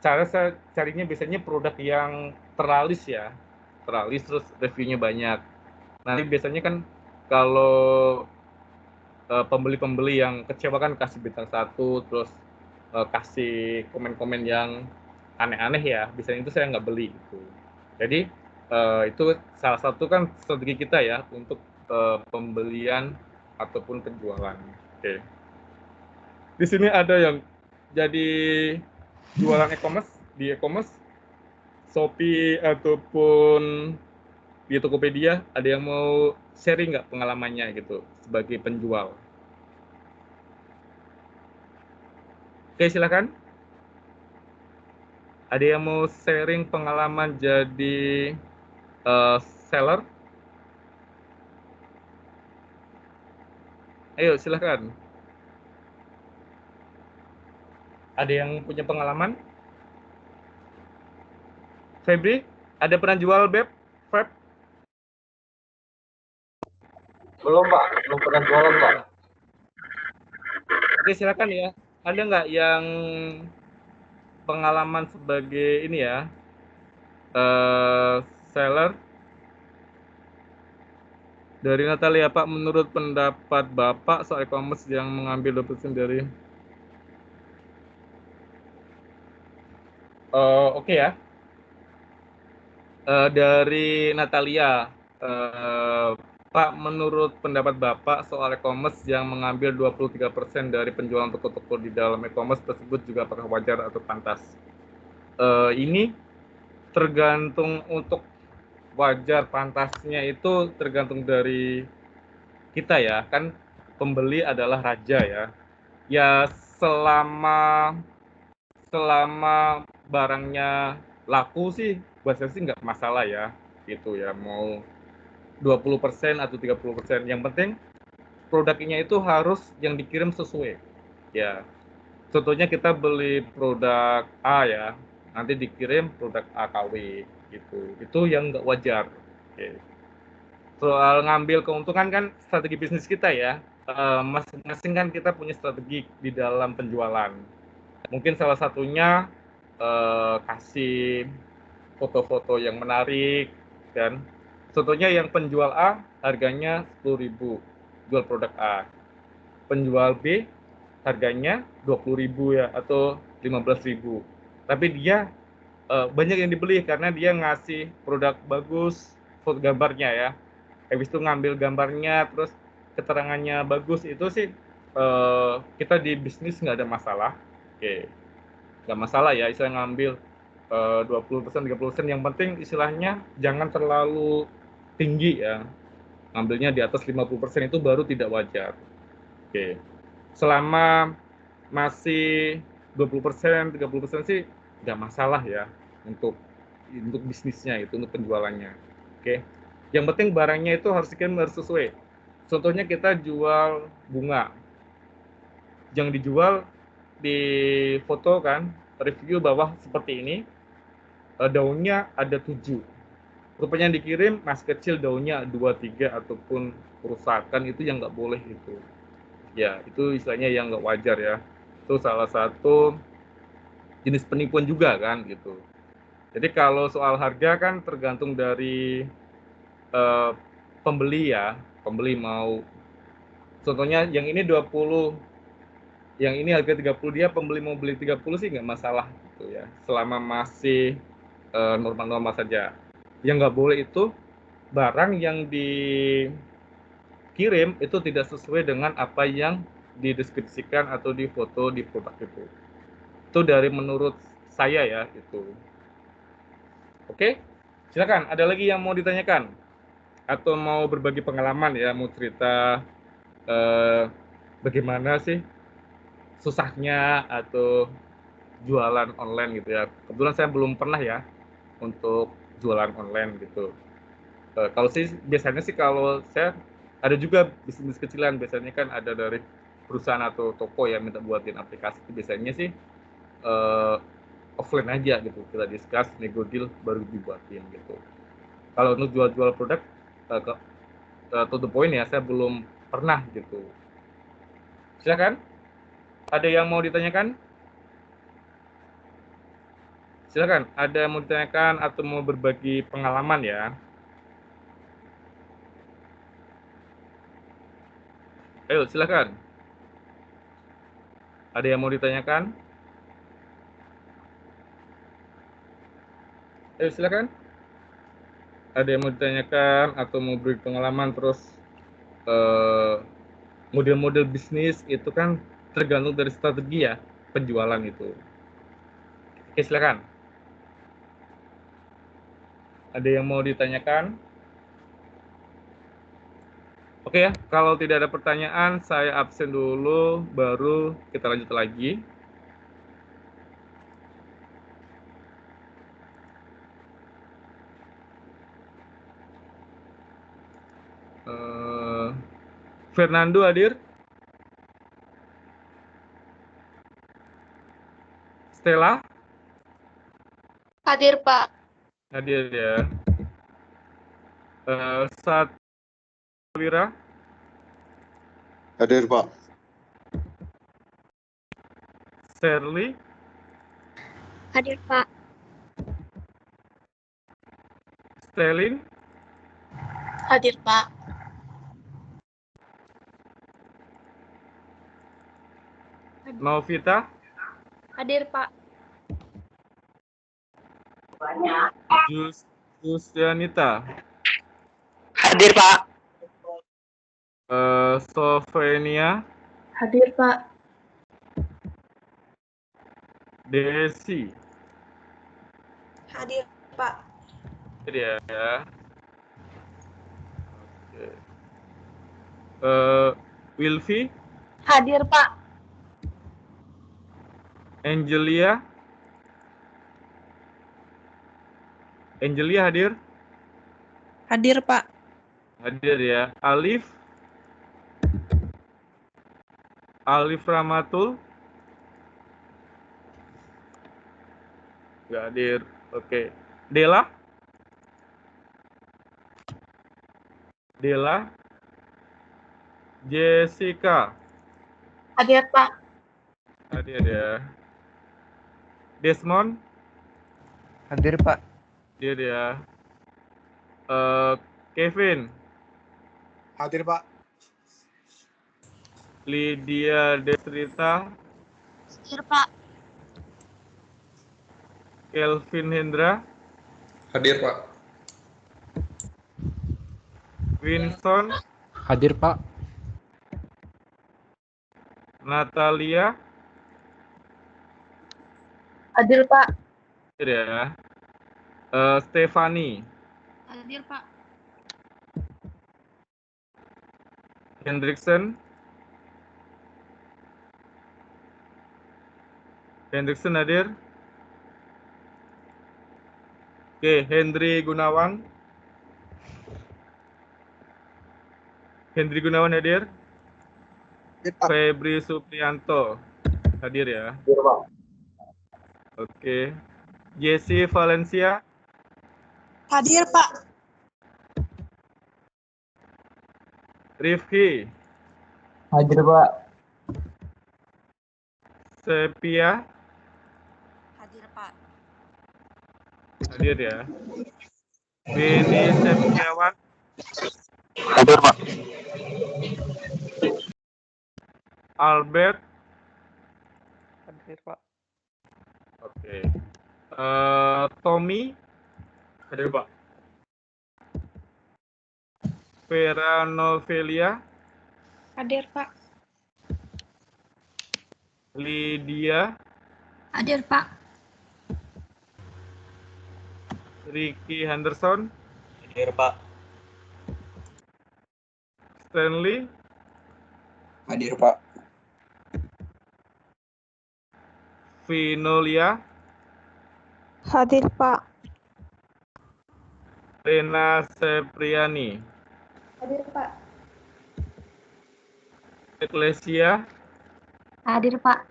cara saya carinya biasanya produk yang teralis ya, teralis terus reviewnya banyak. Nanti biasanya kan kalau pembeli-pembeli yang kecewa kan kasih bintang 1, terus kasih komen-komen yang aneh-aneh ya, biasanya itu saya nggak beli gitu. Jadi itu salah satu kan strategi kita ya untuk pembelian ataupun penjualan. Oke. Di sini ada yang jadi jualan e-commerce di e-commerce, Shopee ataupun di Tokopedia, ada yang mau sharing nggak pengalamannya gitu sebagai penjual? Oke, silakan. Ada yang mau sharing pengalaman jadi seller? Ayo, silakan. Ada yang punya pengalaman? Febri, ada pernah jual Beb? Feb? Belum Pak, belum pernah jualan Pak. Oke, silakan ya. Ada nggak yang pengalaman sebagai ini ya, seller? Dari Natalia, Pak, menurut pendapat Bapak soal e-commerce yang mengambil 20% dari oke ya. Dari Natalia, Pak, menurut pendapat Bapak soal e-commerce yang mengambil 23% dari penjualan toko-toko di dalam e-commerce tersebut juga apakah wajar atau pantas? Ini tergantung untuk wajar pantasnya itu tergantung dari kita ya, kan pembeli adalah raja ya. Ya selama selama barangnya laku sih buat saya sih nggak masalah ya gitu ya, mau 20% atau 30%, yang penting produknya itu harus yang dikirim sesuai ya. Contohnya kita beli produk A ya, nanti dikirim produk AKW gitu, itu yang nggak wajar. Oke. Soal ngambil keuntungan kan strategi bisnis kita ya, masing-masing kan kita punya strategi di dalam penjualan. Mungkin salah satunya kasih foto-foto yang menarik kan. Contohnya yang penjual A harganya 10.000 jual produk A. Penjual B harganya 20.000 ya atau 15.000. Tapi dia banyak yang dibeli karena dia ngasih produk bagus, foto gambarnya ya. Habis itu ngambil gambarnya terus keterangannya bagus, itu sih kita di bisnis nggak ada masalah. Oke, nggak masalah ya istilah ngambil 20%, 30%, yang penting istilahnya jangan terlalu tinggi ya, ngambilnya di atas 50% itu baru tidak wajar. Oke, selama masih 20%, 30% sih nggak masalah ya untuk bisnisnya itu, untuk penjualannya. Oke, yang penting barangnya itu harus sesuai. Contohnya kita jual bunga, yang dijual di foto kan, review bawah seperti ini, daunnya ada 7, rupanya dikirim masih kecil, daunnya 2-3 ataupun kerusakan, itu yang nggak boleh itu ya, itu istilahnya yang nggak wajar ya. Itu salah satu jenis penipuan juga kan gitu. Jadi kalau soal harga kan tergantung dari eh, pembeli ya, pembeli mau, contohnya yang ini 20 yang ini harga 30, dia pembeli mau beli 30 sih nggak masalah gitu ya, selama masih normal-normal saja. Yang nggak boleh itu barang yang dikirim itu tidak sesuai dengan apa yang dideskripsikan atau difoto di produk itu. Itu dari menurut saya ya itu. Oke, silakan. Ada lagi yang mau ditanyakan atau mau berbagi pengalaman ya, mau cerita bagaimana sih susahnya atau jualan online gitu ya. Kebetulan saya belum pernah ya untuk jualan online gitu. Kalau sih biasanya sih kalau saya ada juga bisnis kecilan, biasanya kan ada dari perusahaan atau toko yang minta buatin aplikasi, itu biasanya sih eh, offline aja gitu, kita discuss, nego deal, baru dibuatin gitu. Kalau untuk jual-jual produk to the point ya, saya belum pernah gitu. Silakan, ada yang mau ditanyakan? Silakan, ada yang mau ditanyakan atau mau berbagi pengalaman ya? Ayo silakan. Ada yang mau ditanyakan? Ayo silakan. Ada yang mau ditanyakan atau mau berbagi pengalaman, terus model-model bisnis itu kan tergantung dari strategi ya penjualan itu. Oke silakan. Ada yang mau ditanyakan? Oke ya, kalau tidak ada pertanyaan, saya absen dulu, baru kita lanjut lagi. Fernando hadir? Stella? Hadir, Pak. Hadir ya. Satwira? Hadir, Pak. Shirley? Hadir, Pak. Stelin? Hadir, Pak. Novita? Hadir, Pak. Justianita? Hadir, Pak. Sofenia? Hadir, Pak. Desi? Hadir, Pak. Hadir ya. Oke. Wilfi? Hadir, Pak. Angelia? Angelia hadir? Hadir, Pak. Hadir ya. Alif? Alif Ramatul? Nggak hadir. Oke. Dela? Dela? Jessica? Hadir, Pak. Hadir ya. Desmond? Hadir, Pak. Hadir ya. Kevin? Hadir, Pak. Lydia Desrita? Hadir, Pak. Kelvin Hendra? Hadir, Pak. Winston? Hadir, Pak. Natalia? Hadir, Pak. Hadir ya. Stefani? Hadir, Pak. Hendrickson? Hendrickson hadir? Oke, Hendri Gunawan? Hendri Gunawan hadir? Febri Suprianto hadir ya. Hadir, Pak. Oke. Jesse Valencia? Hadir, Pak. Rifki? Hadir, Pak. Sepia? Hadir, Pak. Hadir ya. Beni Septiawan? Hadir, Pak. Albert? Hadir, Pak. Oke. Tommy. Hadir, Pak. Vera Novelia. Hadir, Pak. Lydia. Hadir, Pak. Ricky Henderson. Hadir, Pak. Stanley. Hadir, Pak. Vinolia. Hadir, Pak. Rena Sepriani. Hadir, Pak. Ecclesia. Hadir, Pak.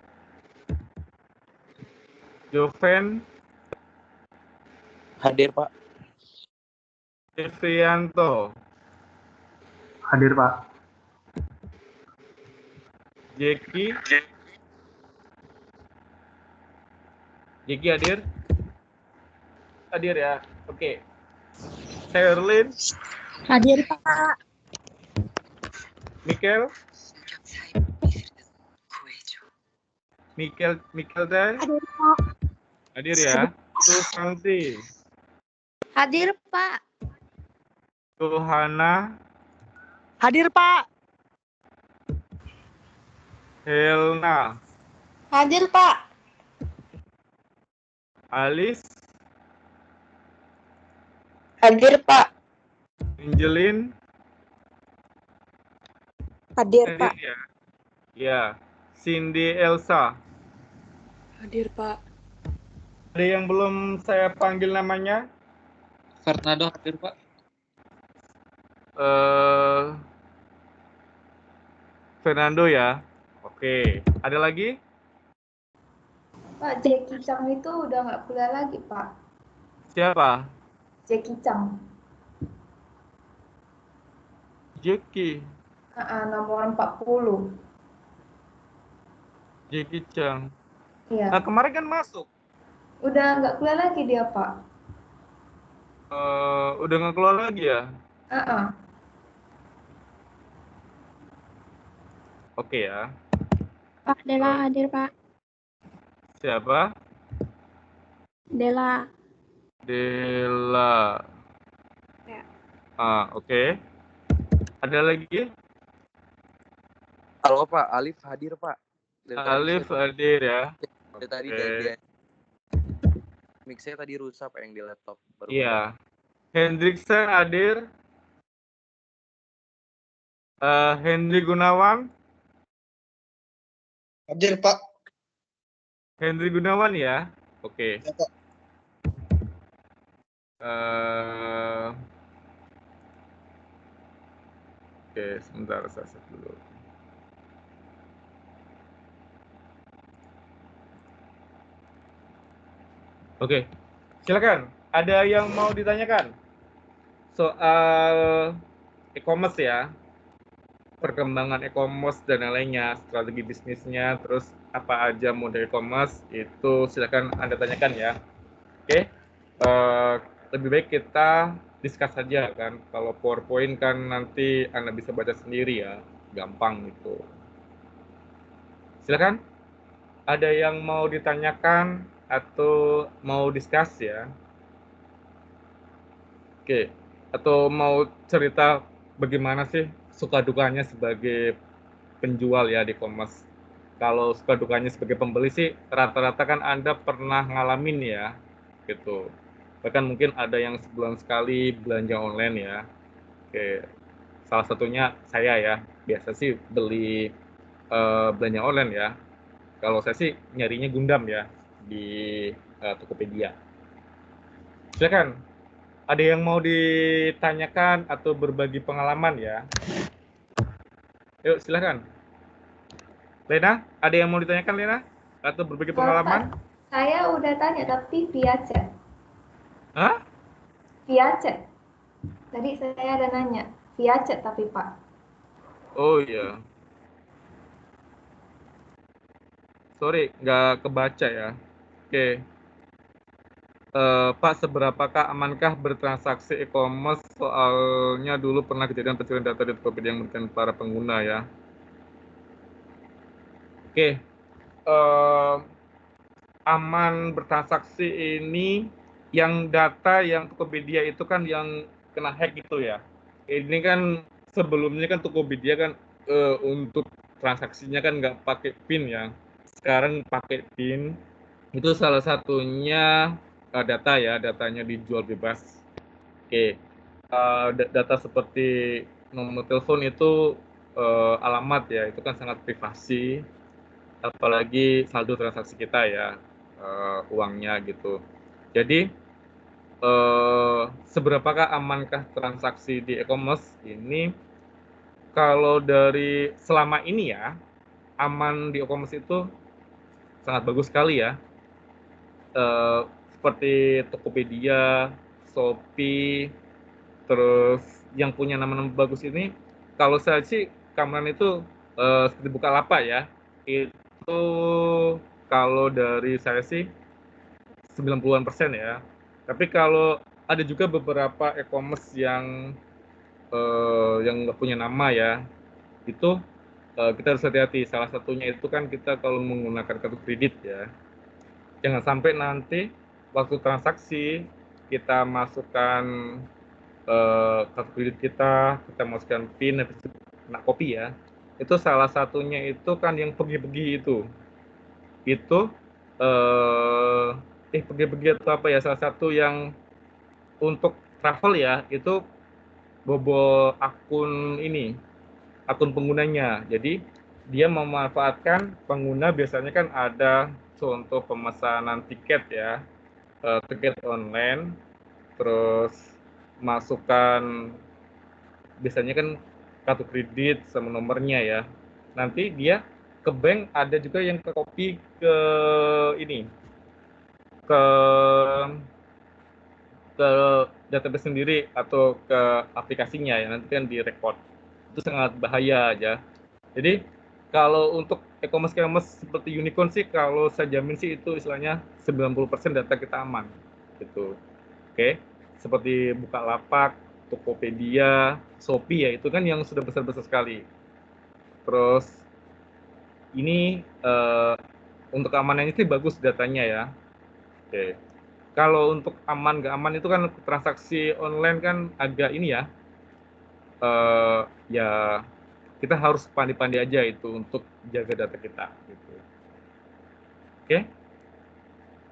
Joven. Hadir, Pak. Devrianto. Hadir, Pak. Jeki. Jeki hadir? Hadir ya. Oke. Sherlyn. Hadir, Pak. Mikel. Mikel Day. Hadir, Pak. Hadir ya. Susanti. Hadir, Pak. Johanna. Hadir, Pak. Helna. Hadir, Pak. Alice. Hadir, Pak. Angelin. Hadir, Hadir ya. Ya. Cindy Elsa. Hadir, Pak. Ada yang belum saya panggil namanya? Fernando hadir, Pak. Fernando ya. Oke. Ada lagi? Pak, Jackie Chang itu udah nggak kuliah lagi, Pak. Siapa? Jackie Chang. Jackie. Nomor 40. Jackie Chang. Iya. Nah, kemarin kan masuk. Udah nggak kuliah lagi dia, Pak. Udah nggak keluar lagi ya? Oke ya. Pak, Dela hadir, Pak. Siapa? Dela. Dela. Ya. Oke. Ada lagi? Halo, Pak. Alif hadir, Pak. Alif hadir ya. Dari tadi Oke. dia mix-nya tadi rusak Pak, yang di laptop. Iya. Hendriksen hadir. Henry Gunawan. Hadir, Pak. Henry Gunawan ya. Oke. Ya, Pak. Oke, sebentar saya set dulu. Oke, silakan. Ada yang mau ditanyakan soal e-commerce ya, perkembangan e-commerce dan lain-lainnya, strategi bisnisnya, terus apa aja model e-commerce, itu silakan Anda tanyakan ya. Oke, lebih baik kita discuss saja kan. Kalau PowerPoint kan nanti Anda bisa baca sendiri ya, gampang gitu. Silakan. Ada yang mau ditanyakan atau mau discuss ya? Oke, atau mau cerita bagaimana sih suka dukanya sebagai penjual ya di e-commerce? Kalau suka dukanya sebagai pembeli sih rata-rata kan Anda pernah ngalamin ya, gitu. Bahkan mungkin ada yang sebulan sekali belanja online ya. Oke, salah satunya saya ya, biasa sih beli belanja online ya. Kalau saya sih nyarinya Gundam ya di Tokopedia. Silakan. Ada yang mau ditanyakan atau berbagi pengalaman ya? Yuk silakan. Lena, ada yang mau ditanyakan Lena? Atau berbagi pengalaman? Pak, saya udah tanya tapi via chat. Hah? Via chat. Tadi saya ada nanya via chat tapi Pak. Oh iya. Sorry, nggak kebaca ya. Oke. Pak, seberapakah amankah bertransaksi e-commerce? Soalnya dulu pernah kejadian pencurian data di Tokopedia yang merugikan para pengguna ya. Oke. aman bertransaksi ini yang data yang Tokopedia itu kan yang kena hack gitu ya. Ini kan sebelumnya kan Tokopedia kan untuk transaksinya kan nggak pakai PIN ya. Sekarang pakai PIN. Itu salah satunya data ya, datanya dijual bebas. Oke, data seperti nomor telepon itu alamat ya, itu kan sangat privasi. Apalagi saldo transaksi kita ya, uangnya gitu. Jadi seberapakah amankah transaksi di e-commerce ini? Kalau dari selama ini ya, aman di e-commerce itu sangat bagus sekali ya. Seperti Tokopedia, Shopee, terus yang punya nama-nama bagus ini, kalau saya sih keamanan itu seperti Bukalapak ya, itu kalau dari saya sih 90-an% ya. Tapi kalau ada juga beberapa e-commerce yang nggak punya nama ya, itu kita harus hati-hati. Salah satunya itu kan kita kalau menggunakan kartu kredit ya. Jangan sampai nanti waktu transaksi kita masukkan kartu kredit kita masukkan PIN, habis itu kena copy ya. Itu salah satunya itu kan yang pergi-pergi itu. Itu pergi-pergi atau apa ya, salah satu yang untuk travel ya, itu bobol akun ini, akun penggunanya. Jadi dia memanfaatkan pengguna, biasanya kan ada contoh pemesanan tiket ya, tiket online, terus masukkan biasanya kan kartu kredit sama nomornya ya. Nanti dia ke bank, ada juga yang ke copy ke ini, ke database sendiri atau ke aplikasinya ya, nanti kan direkod. Itu sangat bahaya aja. Jadi kalau untuk e-commerce seperti Unicorn sih, kalau saya jamin sih itu istilahnya 90% data kita aman gitu. Oke, seperti Bukalapak, Tokopedia, Shopee ya, itu kan yang sudah besar-besar sekali. Terus ini untuk keamanannya sih bagus datanya ya. Oke. Kalau untuk aman nggak aman itu kan transaksi online kan agak ini ya, ya kita harus pandai-pandai aja itu untuk jaga data kita gitu. Oke.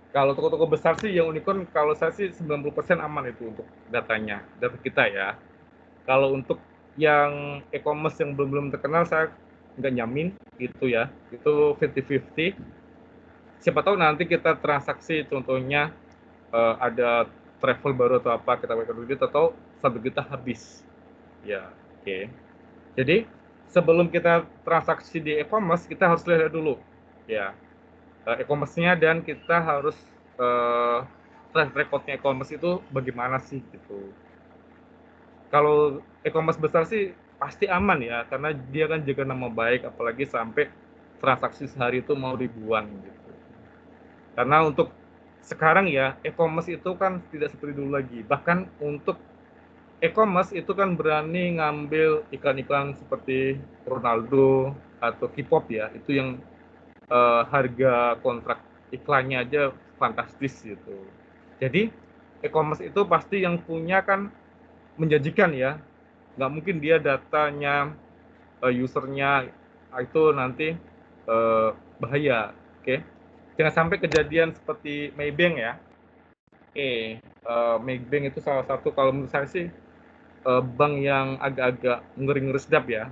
Kalau toko-toko besar sih yang Unicorn, kalau saya sih 90% aman itu untuk datanya, data kita ya. Kalau untuk yang e-commerce yang belum terkenal, saya nggak nyamin gitu ya. Itu 50-50. Siapa tahu nanti kita transaksi, contohnya ada travel baru atau apa, kita pakai duit atau saldo kita habis. Ya, oke. Jadi sebelum kita transaksi di e-commerce, kita harus lihat dulu ya e-commerce-nya, dan kita harus track record-nya e-commerce itu bagaimana sih gitu. Kalau e-commerce besar sih pasti aman ya, karena dia kan jaga nama baik, apalagi sampai transaksi sehari itu mau ribuan gitu. Karena untuk sekarang ya, e-commerce itu kan tidak seperti dulu lagi. Bahkan untuk e-commerce itu kan berani ngambil iklan-iklan seperti Ronaldo atau K-pop ya, itu yang harga kontrak iklannya aja fantastis gitu. Jadi e-commerce itu pasti yang punya kan menjanjikan ya, nggak mungkin dia datanya usernya itu nanti bahaya. Oke, jangan sampai kejadian seperti Maybank ya. Maybank itu salah satu, kalau menurut saya sih bank yang agak-agak ngeri-ngeri sedap ya,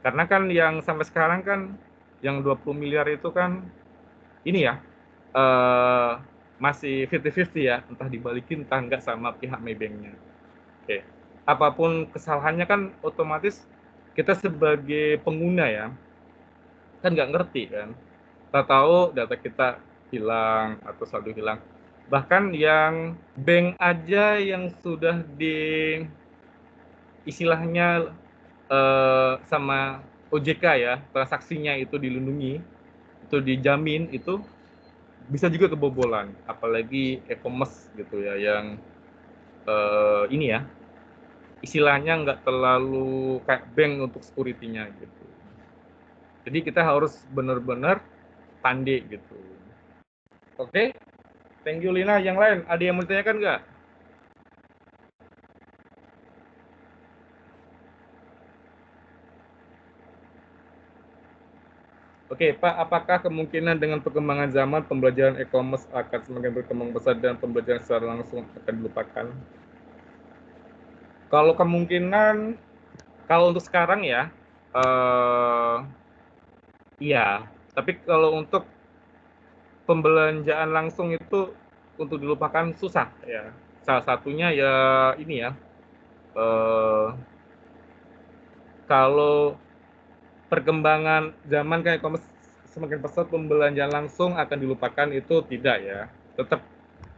karena kan yang sampai sekarang kan yang 20 miliar itu kan ini ya, masih 50-50 ya, entah dibalikin entah enggak sama pihak Maybank-nya. Oke, apapun kesalahannya kan otomatis kita sebagai pengguna ya, kan nggak ngerti kan. Kita tahu data kita hilang atau saldo hilang. Bahkan yang bank aja yang sudah di istilahnya sama OJK ya, transaksinya itu dilindungi, itu dijamin, itu bisa juga kebobolan, apalagi e-commerce gitu ya, yang ini ya, istilahnya nggak terlalu kayak bank untuk security-nya gitu. Jadi kita harus benar-benar pandai gitu. Oke, thank you Lina. Yang lain, ada yang mau ditanyakan nggak? Oke, Pak, apakah kemungkinan dengan perkembangan zaman pembelajaran e-commerce akan semakin berkembang pesat dan pembelajaran secara langsung akan dilupakan? Kalau kemungkinan, kalau untuk sekarang ya, iya. Tapi kalau untuk pembelanjaan langsung itu untuk dilupakan susah ya. Salah satunya ya ini ya, kalau perkembangan zaman kan e-commerce semakin pesat, pembelanjaan langsung akan dilupakan itu tidak ya. Tetap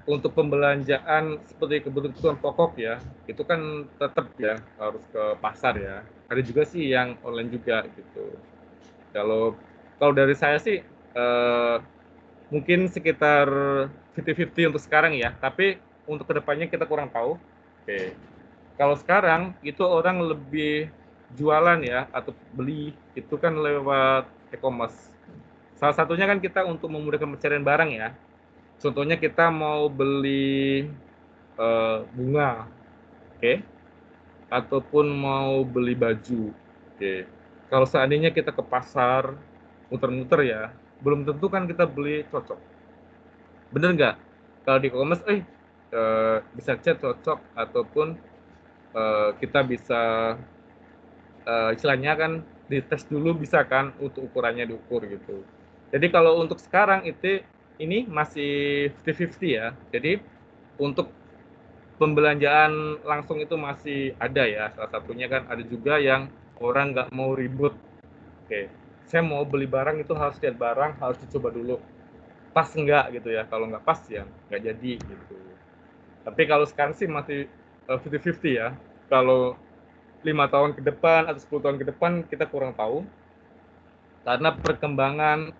untuk pembelanjaan seperti kebutuhan pokok ya, itu kan tetap ya harus ke pasar ya. Ada juga sih yang online juga gitu. Kalau kalau dari saya sih mungkin sekitar 50-50 untuk sekarang ya, tapi untuk kedepannya kita kurang tahu. Oke. Kalau sekarang itu orang lebih jualan ya atau beli itu kan lewat e-commerce. Salah satunya kan kita untuk memudahkan pencarian barang ya. Contohnya kita mau beli bunga, oke, ataupun mau beli baju, oke. Kalau seandainya kita ke pasar, muter-muter ya, belum tentu kan kita beli cocok. Bener nggak? Kalau di e-commerce, bisa chat cocok ataupun kita bisa istilahnya kan dites dulu bisa kan untuk ukurannya diukur gitu. Jadi kalau untuk sekarang ini masih 50-50 ya. Jadi untuk pembelanjaan langsung itu masih ada ya. Salah satunya kan ada juga yang orang nggak mau ribut. Oke, saya mau beli barang itu harus lihat barang, harus dicoba dulu. Pas enggak gitu ya. Kalau nggak pas ya nggak jadi gitu. Tapi kalau sekarang sih masih 50-50 ya. Kalau 5 tahun ke depan atau 10 tahun ke depan kita kurang tahu karena perkembangan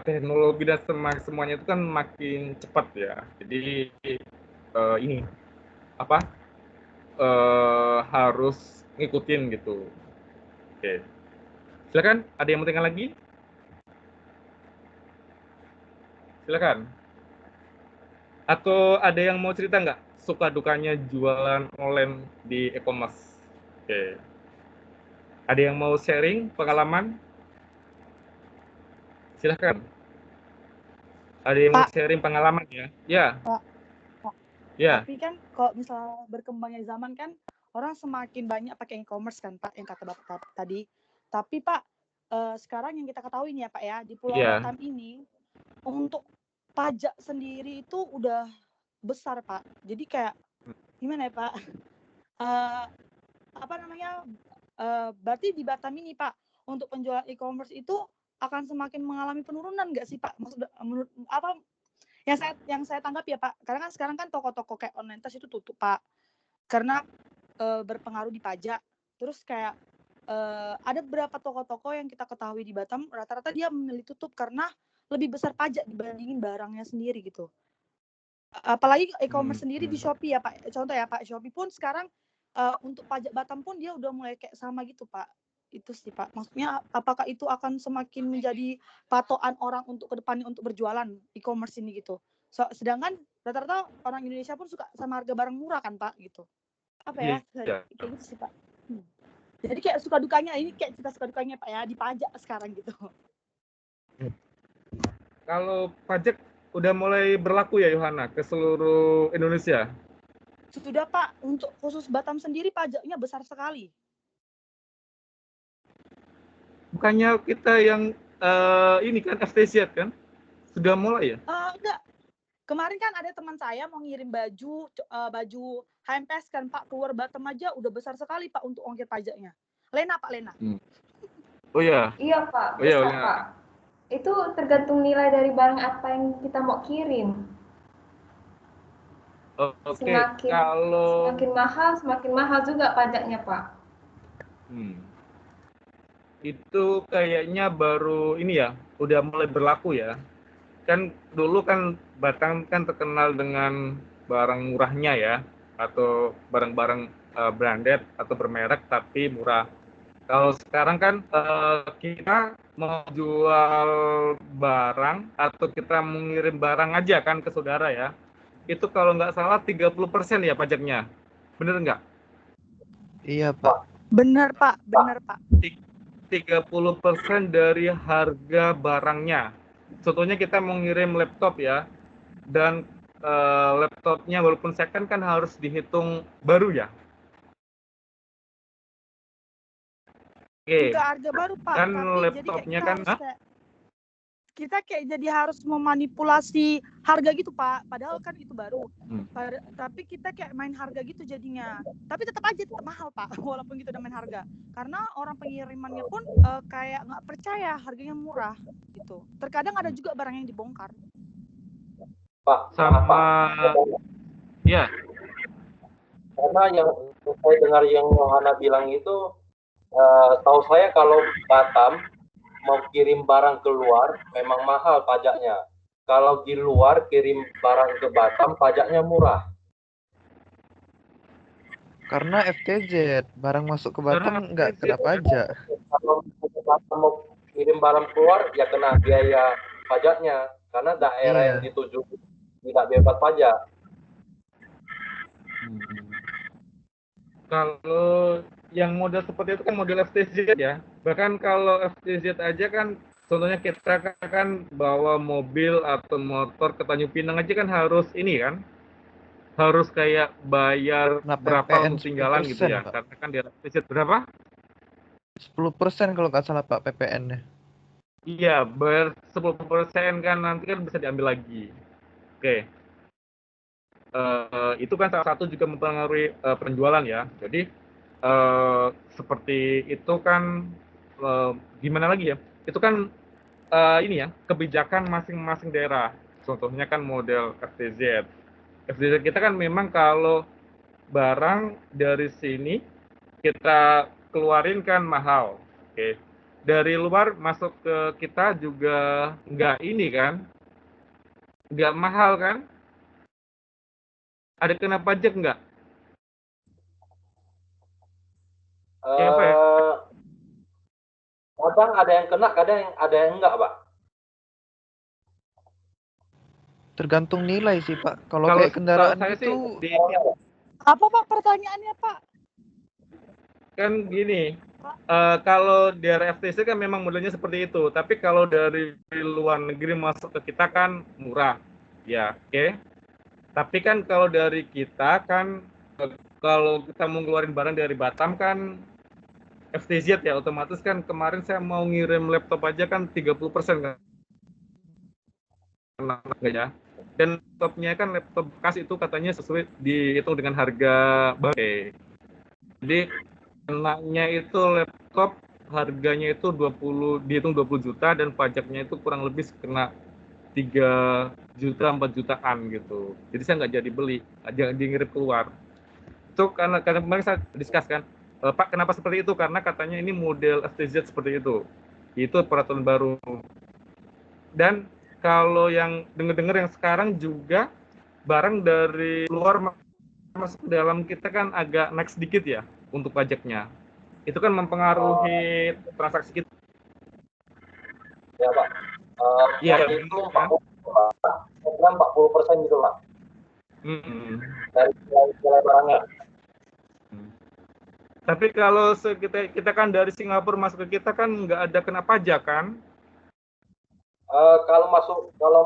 teknologi dan semuanya itu kan makin cepat ya. Jadi ini apa harus ngikutin gitu. Oke, silakan. Ada yang mau tanya lagi? Silakan. Atau ada yang mau cerita nggak suka dukanya jualan online di e-commerce? Oke. Ada yang mau sharing pengalaman? Silakan. Ada yang mau Pak. sharing pengalaman ya? Ya. Pak. Ya. Tapi kan kalau misalnya berkembangnya zaman kan orang semakin banyak pakai e-commerce kan Pak, yang kata Bapak tadi. Tapi Pak, sekarang yang kita ketahui nih ya Pak ya, di Pulau Batam ini untuk pajak sendiri itu udah besar Pak. Jadi kayak gimana ya Pak? Berarti di Batam ini Pak, untuk penjualan e-commerce itu akan semakin mengalami penurunan nggak sih Pak? Maksud menurut apa yang saya tanggap ya Pak, karena kan sekarang kan toko-toko kayak online test itu tutup Pak, karena berpengaruh di pajak. Terus kayak ada beberapa toko-toko yang kita ketahui di Batam rata-rata dia memilih tutup karena lebih besar pajak dibandingin barangnya sendiri gitu. Apalagi e-commerce sendiri di Shopee ya Pak. Contoh ya Pak, Shopee pun sekarang untuk pajak Batam pun dia udah mulai kayak sama gitu Pak. Itu sih Pak. Maksudnya apakah itu akan semakin menjadi patokan orang untuk kedepannya untuk berjualan e-commerce ini gitu. Sedangkan rata-rata orang Indonesia pun suka sama harga barang murah kan Pak gitu. Apa ya? Kayak gitu sih Pak. Jadi kayak suka dukanya ini kayak kita suka dukanya Pak ya di pajak sekarang gitu. Kalau pajak udah mulai berlaku ya Yohana ke seluruh Indonesia? Sudah Pak, untuk khusus Batam sendiri pajaknya besar sekali. Bukannya kita yang ini kan FTZ kan? Sudah mulai ya? Enggak. Kemarin kan ada teman saya mau ngirim baju HMPS kan Pak, keluar Batam aja udah besar sekali Pak untuk ongkir pajaknya. Lena Pak, Lena. Oh ya. Iya Pak, besar Pak. Itu tergantung nilai dari barang apa yang kita mau kirim. Semakin mahal juga pajaknya Pak. Itu kayaknya baru ini ya, udah mulai berlaku ya. Kan dulu kan Batam kan terkenal dengan barang murahnya ya, atau barang-barang branded atau bermerek tapi murah. Kalau sekarang kan kita mau jual barang atau kita mengirim barang aja kan ke saudara ya, itu kalau nggak salah 30% ya pajaknya. Bener nggak? Iya, Pak. Bener Pak, bener Pak. 30% dari harga barangnya. Contohnya kita mau ngirim laptop ya, dan laptopnya walaupun second kan harus dihitung baru ya. Oke, Nggak harga baru Pak, kan tapi jadi kayak laptopnya kita kan, harus kayak kita kayak jadi harus memanipulasi harga gitu Pak, padahal kan itu baru. Tapi kita kayak main harga gitu jadinya. Tapi tetap mahal Pak, walaupun kita udah main harga. Karena orang pengirimannya pun kayak nggak percaya harganya murah gitu. Terkadang ada juga barang yang dibongkar. Pak, sama ya. Karena yang saya dengar yang Yohana bilang itu, tahu saya kalau Batam mau kirim barang keluar memang mahal pajaknya. Kalau di luar kirim barang ke Batam pajaknya murah. Karena FTZ, barang masuk ke Batam nggak kena pajak. Kalau Batam mau kirim barang keluar ya kena biaya pajaknya karena daerah yang dituju tidak bebas pajak. Kalau yang model seperti itu kan model FTZ ya. Bahkan kalau FTZ aja kan, contohnya kita kan bawa mobil atau motor ke Tanjung Pinang aja kan harus ini kan, harus kayak bayar berapa untuk tinggalan gitu ya. Pak. Karena kan di FTZ berapa? 10% kalau nggak salah Pak PPN-nya. Iya, bayar 10% kan nanti kan bisa diambil lagi. Oke. Itu kan salah satu juga mempengaruhi penjualan ya. Jadi seperti itu kan gimana lagi ya? Itu kan ini ya, kebijakan masing-masing daerah. Contohnya kan model FTZ. FTZ kita kan memang kalau barang dari sini kita keluarin kan mahal. Oke. Dari luar masuk ke kita juga nggak ini kan, nggak mahal kan? Ada kena pajak nggak? Kadang ada yang kena, kadang ada yang enggak, Pak. Tergantung nilai sih Pak. Kalau kayak kendaraan itu apa Pak pertanyaannya Pak? Kan gini, kalau dari FTC kan memang modelnya seperti itu, tapi kalau dari luar negeri masuk ke kita kan murah, ya, oke. Tapi kan kalau dari kita kan, kalau kita mau ngeluarin barang dari Batam kan FTZ ya, otomatis kan kemarin saya mau ngirim laptop aja kan 30% kan. Ya. Dan laptopnya kan laptop bekas itu katanya sesuai dihitung dengan harga baru. Jadi kenanya itu laptop harganya itu dihitung 20 juta dan pajaknya itu kurang lebih kena 3 juta 4 jutaan gitu. Jadi saya nggak jadi beli, jangan ngirim keluar. Itu karena kemarin saya diskus kan, Pak kenapa seperti itu? Karena katanya ini model FTZ seperti itu. Itu peraturan baru. Dan kalau yang dengar-dengar yang sekarang juga barang dari luar masuk ke dalam kita kan agak naik sedikit ya untuk pajaknya. Itu kan mempengaruhi transaksi kita. Ya Pak. Iya, itu 40% gitu Pak. Dari nilai barangnya. Tapi kalau kita kan dari Singapura masuk ke kita kan nggak ada kena pajak kan? Kalau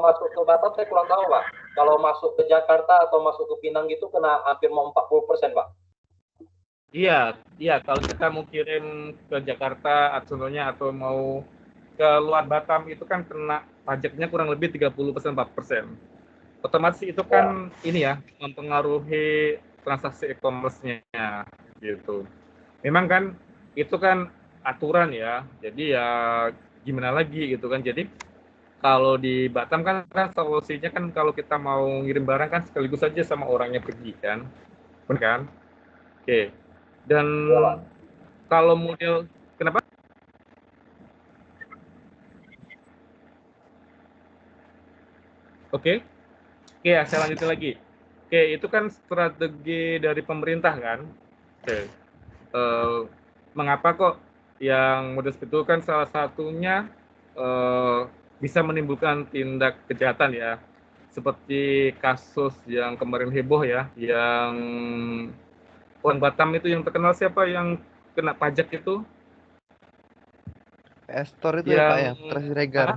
masuk ke Batam saya kurang tahu Pak. Kalau masuk ke Jakarta atau masuk ke Pinang gitu kena hampir mau 40% Pak. Iya, kalau kita mau kirim ke Jakarta atau mau ke luar Batam itu kan kena pajaknya kurang lebih 30% 4%. Otomatis itu kan ini ya mempengaruhi transaksi e-commerce-nya gitu. Memang kan itu kan aturan ya. Jadi ya gimana lagi gitu kan. Jadi kalau di Batam kan solusinya kan kalau kita mau ngirim barang kan sekaligus saja sama orangnya pergi kan. Benar kan? Oke. Dan kalau model kenapa? Oke, ya saya lanjutin lagi. Oke, itu kan strategi dari pemerintah kan. Oke. Mengapa kok yang model seperti itu kan salah satunya bisa menimbulkan tindak kejahatan ya, seperti kasus yang kemarin heboh ya, yang orang Batam itu yang terkenal siapa yang kena pajak itu? PS Store itu ya Pak ya, Yang Putra Siregar. Putra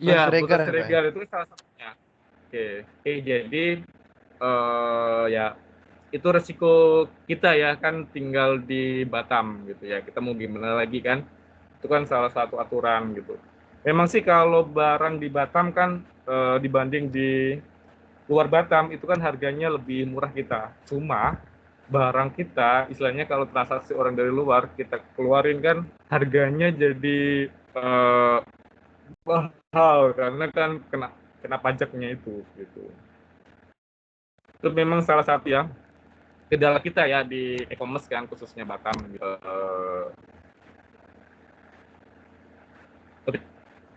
Iya, Siregar Putra ya Pak ya. Siregar itu salah satunya. Oke, jadi ya itu resiko kita ya kan tinggal di Batam gitu ya. Kita mau gimana lagi kan? Itu kan salah satu aturan gitu. Memang sih kalau barang di Batam kan dibanding di luar Batam itu kan harganya lebih murah kita. Cuma barang kita istilahnya kalau transaksi orang dari luar kita keluarin kan harganya jadi mahal karena kan kena pajaknya itu gitu. Itu memang salah satu ya kendala kita ya di e-commerce kan khususnya Batam gitu.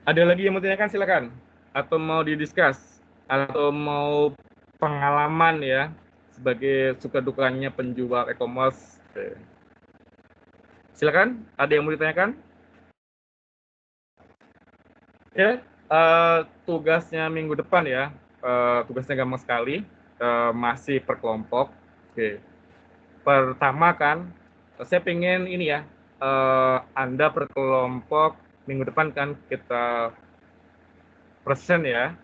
Ada lagi yang mau tanyakan silakan atau mau didiskus atau mau pengalaman ya sebagai suka dukanya penjual e-commerce. Silakan, ada yang mau ditanyakan? Ya, tugasnya minggu depan ya, tugasnya gampang sekali, masih per kelompok. Oke. Pertama kan, saya pengen ini ya, Anda per kelompok minggu depan kan kita present ya.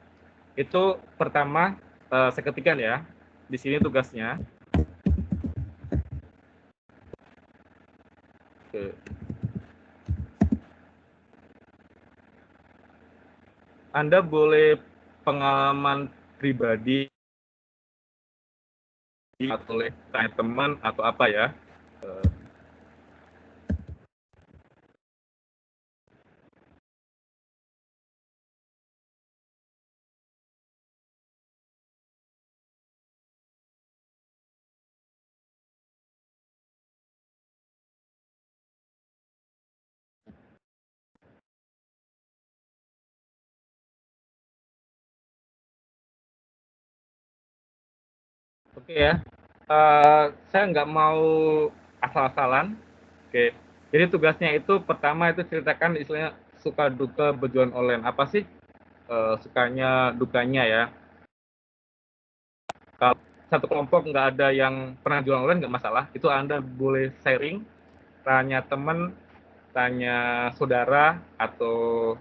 Itu pertama saya ketikkan ya. Di sini tugasnya. Oke. Anda boleh pengalaman pribadi atau tanya teman atau apa ya. Oke ya, saya nggak mau asal-asalan. Oke, jadi tugasnya itu pertama itu ceritakan istilahnya suka duka berjualan online. Apa sih sukanya dukanya ya? Kalau satu kelompok nggak ada yang pernah jualan online nggak masalah. Itu Anda boleh sharing, tanya teman, tanya saudara atau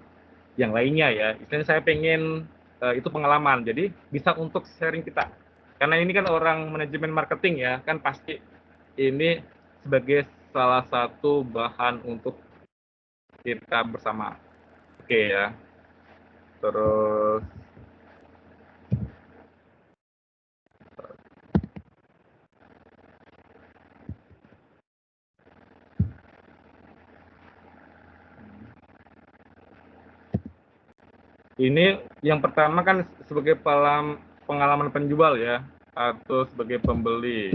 yang lainnya ya. Istilahnya saya pengen itu pengalaman. Jadi bisa untuk sharing kita. Karena ini kan orang manajemen marketing ya, kan pasti ini sebagai salah satu bahan untuk kita bersama. Oke ya. Terus ini yang pertama kan sebagai pengalaman penjual ya, atau sebagai pembeli.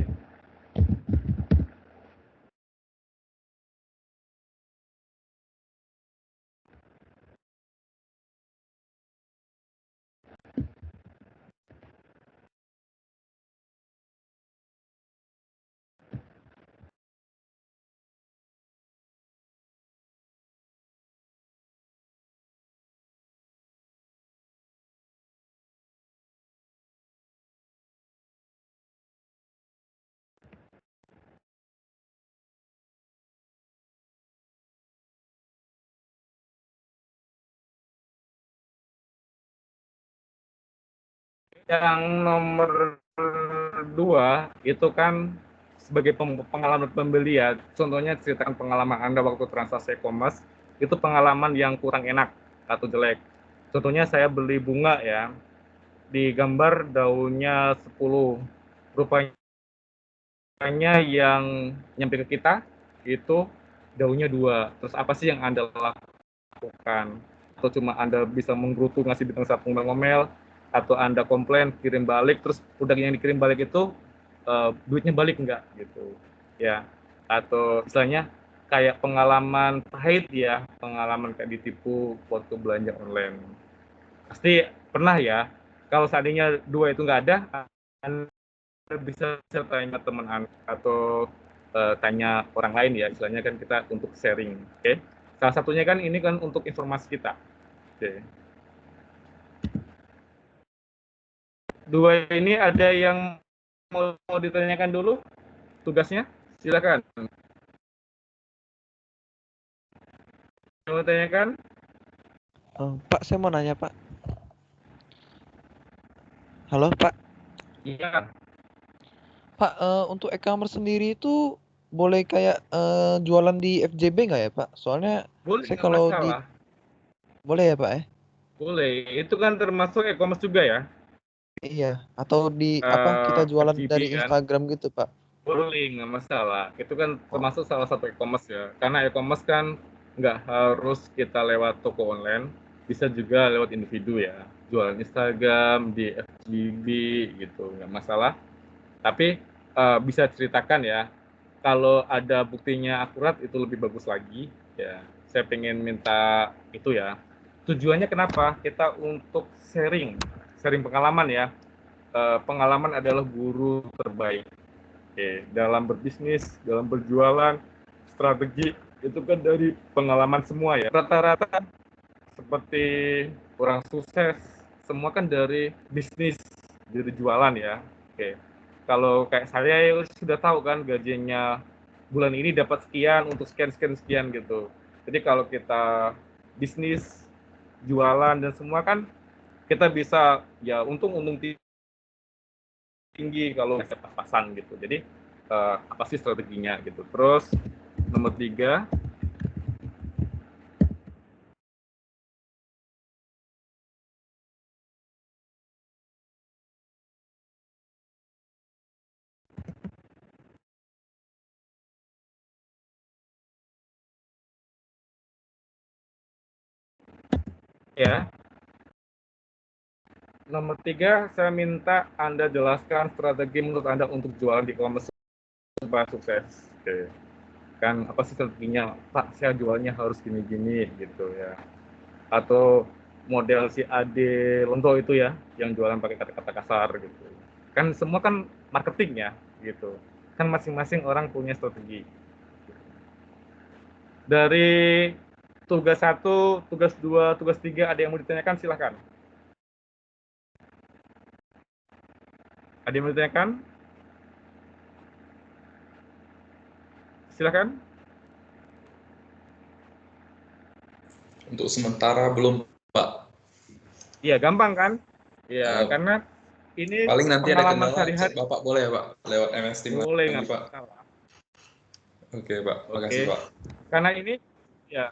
Yang nomor 2 itu kan sebagai pengalaman pembeli ya. Contohnya ceritakan pengalaman Anda waktu transaksi e-commerce, itu pengalaman yang kurang enak atau jelek. Contohnya saya beli bunga ya, di gambar daunnya 10, rupanya yang nyampe ke kita itu daunnya 2. Terus apa sih yang Anda lakukan? Atau cuma Anda bisa menggerutu ngasih bintang 1 ngomel, atau Anda komplain kirim balik, terus udah yang dikirim balik itu duitnya balik enggak gitu ya, atau istilahnya kayak pengalaman pahit ya, pengalaman kayak ditipu waktu belanja online. Pasti pernah ya. Kalau seandainya 2 itu nggak ada, Anda bisa tanya teman Anda atau tanya orang lain ya, istilahnya kan kita untuk sharing. Oke, Salah satunya kan ini kan untuk informasi kita. Oke. Dua ini ada yang mau ditanyakan dulu tugasnya? Silakan. Mau tanyakan? Pak, saya mau nanya, Pak. Halo, Pak. Iya. Pak, untuk e-commerce sendiri itu boleh kayak jualan di FJB nggak ya, Pak? Soalnya Boleh, saya nggak kalau masalah. boleh ya, Pak ya? Boleh. Itu kan termasuk e-commerce juga ya? Iya. Atau di kita jualan FGB dari kan? Instagram gitu, Pak? Boleh, nggak masalah. Itu kan termasuk salah satu e-commerce ya. Karena e-commerce kan nggak harus kita lewat toko online, bisa juga lewat individu ya. Jualan Instagram, di FGB gitu, nggak masalah. Tapi bisa ceritakan ya, kalau ada buktinya akurat itu lebih bagus lagi. Ya, saya pengen minta itu ya. Tujuannya kenapa? Kita untuk sharing pengalaman ya. Pengalaman adalah guru terbaik. Oke, dalam berbisnis, dalam berjualan, strategi itu kan dari pengalaman semua ya. Rata-rata seperti orang sukses, semua kan dari bisnis, dari jualan ya. Oke, kalau kayak saya ya sudah tahu kan gajinya bulan ini dapat sekian untuk sekian gitu. Jadi kalau kita bisnis, jualan dan semua kan kita bisa ya untung tinggi kalau bisa pas-pasan gitu. Jadi apa sih strateginya gitu. Terus nomor 3, ya. Nomor 3, saya minta Anda jelaskan strategi menurut Anda untuk jualan di e-commerce supaya sukses. Oke. Kan apa sih strateginya? Pak, saya jualnya harus gini-gini gitu ya. Atau model si Ade Lonto itu ya, yang jualan pakai kata-kata kasar gitu. Kan semua kan marketing ya gitu. Kan masing-masing orang punya strategi. Dari tugas 1, tugas 2, tugas 3 ada yang mau ditanyakan silahkan. Ada yang mau ditanyakan? Silahkan. Untuk sementara belum, Pak. Iya, gampang kan? Iya, karena ini paling nanti ada pengalaman kendala, sehari-hari. chat Bapak boleh ya, Pak? Lewat MS Team Boleh, lagi, nggak Pak. masalah. Oke, Pak. Makasih, Oke. Pak. Karena ini, ya,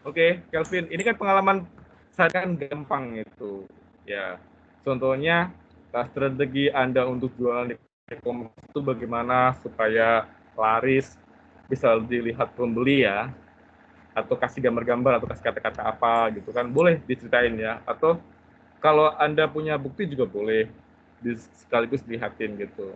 oke, Kelvin. Ini kan pengalaman saya kan gampang itu. Ya, contohnya strategi Anda untuk jualan di e-commerce itu bagaimana supaya laris, bisa dilihat pembeli ya, atau kasih gambar-gambar atau kasih kata-kata apa gitu kan, boleh diceritain ya. Atau kalau Anda punya bukti juga boleh sekaligus dilihatin gitu.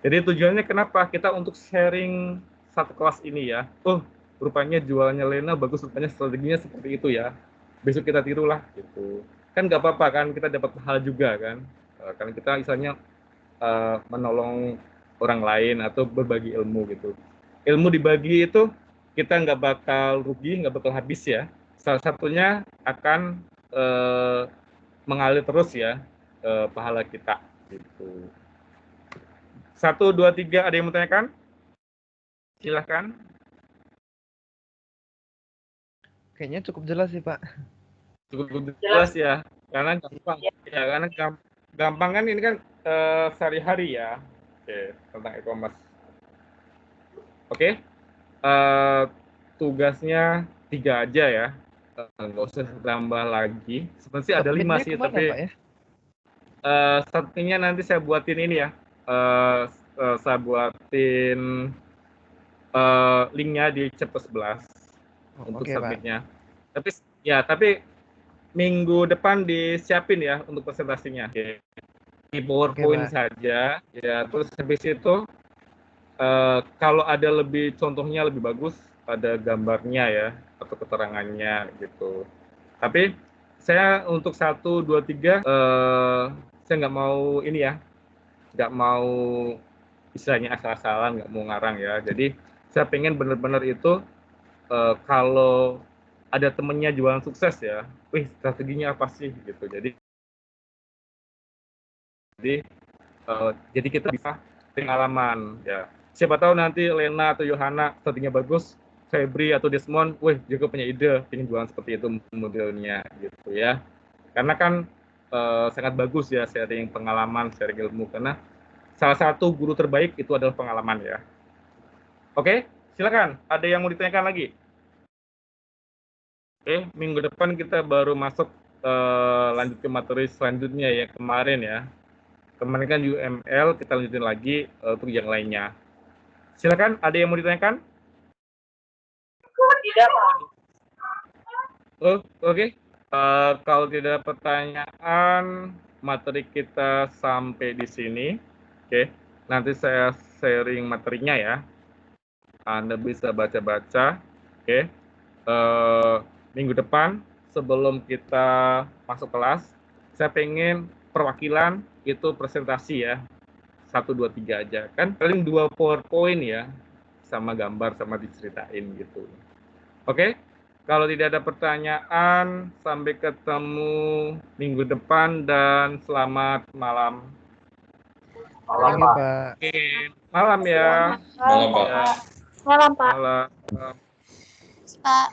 Jadi tujuannya kenapa? Kita untuk sharing satu kelas ini ya. Oh, rupanya jualannya Lena bagus, rupanya strateginya seperti itu ya. Besok kita tirulah gitu. Kan nggak apa-apa kan, kita dapat hal juga kan. Karena kita misalnya menolong orang lain atau berbagi ilmu gitu. Ilmu dibagi itu kita nggak bakal rugi, nggak bakal habis ya. Salah satunya akan mengalir terus ya pahala kita gitu. 1, 2, 3 ada yang mau tanyakan? Silahkan. Kayaknya cukup jelas sih, Pak. Cukup jelas ya, karena gampang. Ya, karena gampang kan ini kan sehari-hari ya. Oke, tentang e-commerce. Oke, tugasnya 3 aja ya. Nggak usah tambah lagi. Sebenarnya ada 5 sih, kemana, tapi Pak, ya? startingnya nanti saya buatin ini ya. Saya buatin linknya di chat 11 untuk Oke, Pak. submitnya. Tapi minggu depan disiapin ya untuk presentasinya. Oke. Di PowerPoint Pak. saja. Ya, terus habis itu kalau ada lebih contohnya lebih bagus, ada gambarnya ya atau keterangannya gitu. Tapi saya untuk 1, 2, 3 saya nggak mau ini ya, nggak mau istilahnya asal-asalan, nggak mau ngarang ya. Jadi saya pengen benar-benar itu kalau ada temennya jualan sukses ya, wih strateginya apa sih gitu. Jadi kita bisa pengalaman ya. Siapa tahu nanti Lena atau Yohana strateginya bagus, Febri atau Desmond, wih juga punya ide ingin jualan seperti itu modelnya gitu ya. Karena kan sangat bagus ya sharing pengalaman, sharing ilmu, karena salah satu guru terbaik itu adalah pengalaman ya. Oke, silakan. Ada yang mau ditanyakan lagi? Oke, minggu depan kita baru masuk lanjut ke materi selanjutnya ya, kemarin ya. Kemarin kan UML, kita lanjutin lagi untuk yang lainnya. Silakan, ada yang mau ditanyakan? Tidak, Pak. Oh, oke. Kalau tidak ada pertanyaan, materi kita sampai di sini. Oke, nanti saya sharing materinya ya. Anda bisa baca-baca. Oke. Minggu depan sebelum kita masuk kelas, saya pengen perwakilan itu presentasi ya. 1, 2, 3 aja. Kan paling 2 PowerPoint ya. Sama gambar, sama diceritain gitu. Oke? Kalau tidak ada pertanyaan, sampai ketemu minggu depan dan selamat malam. Thank you, Pak. Oke, malam ya. Malam, Pak. Ya, Malam, Pak. malam. Pak.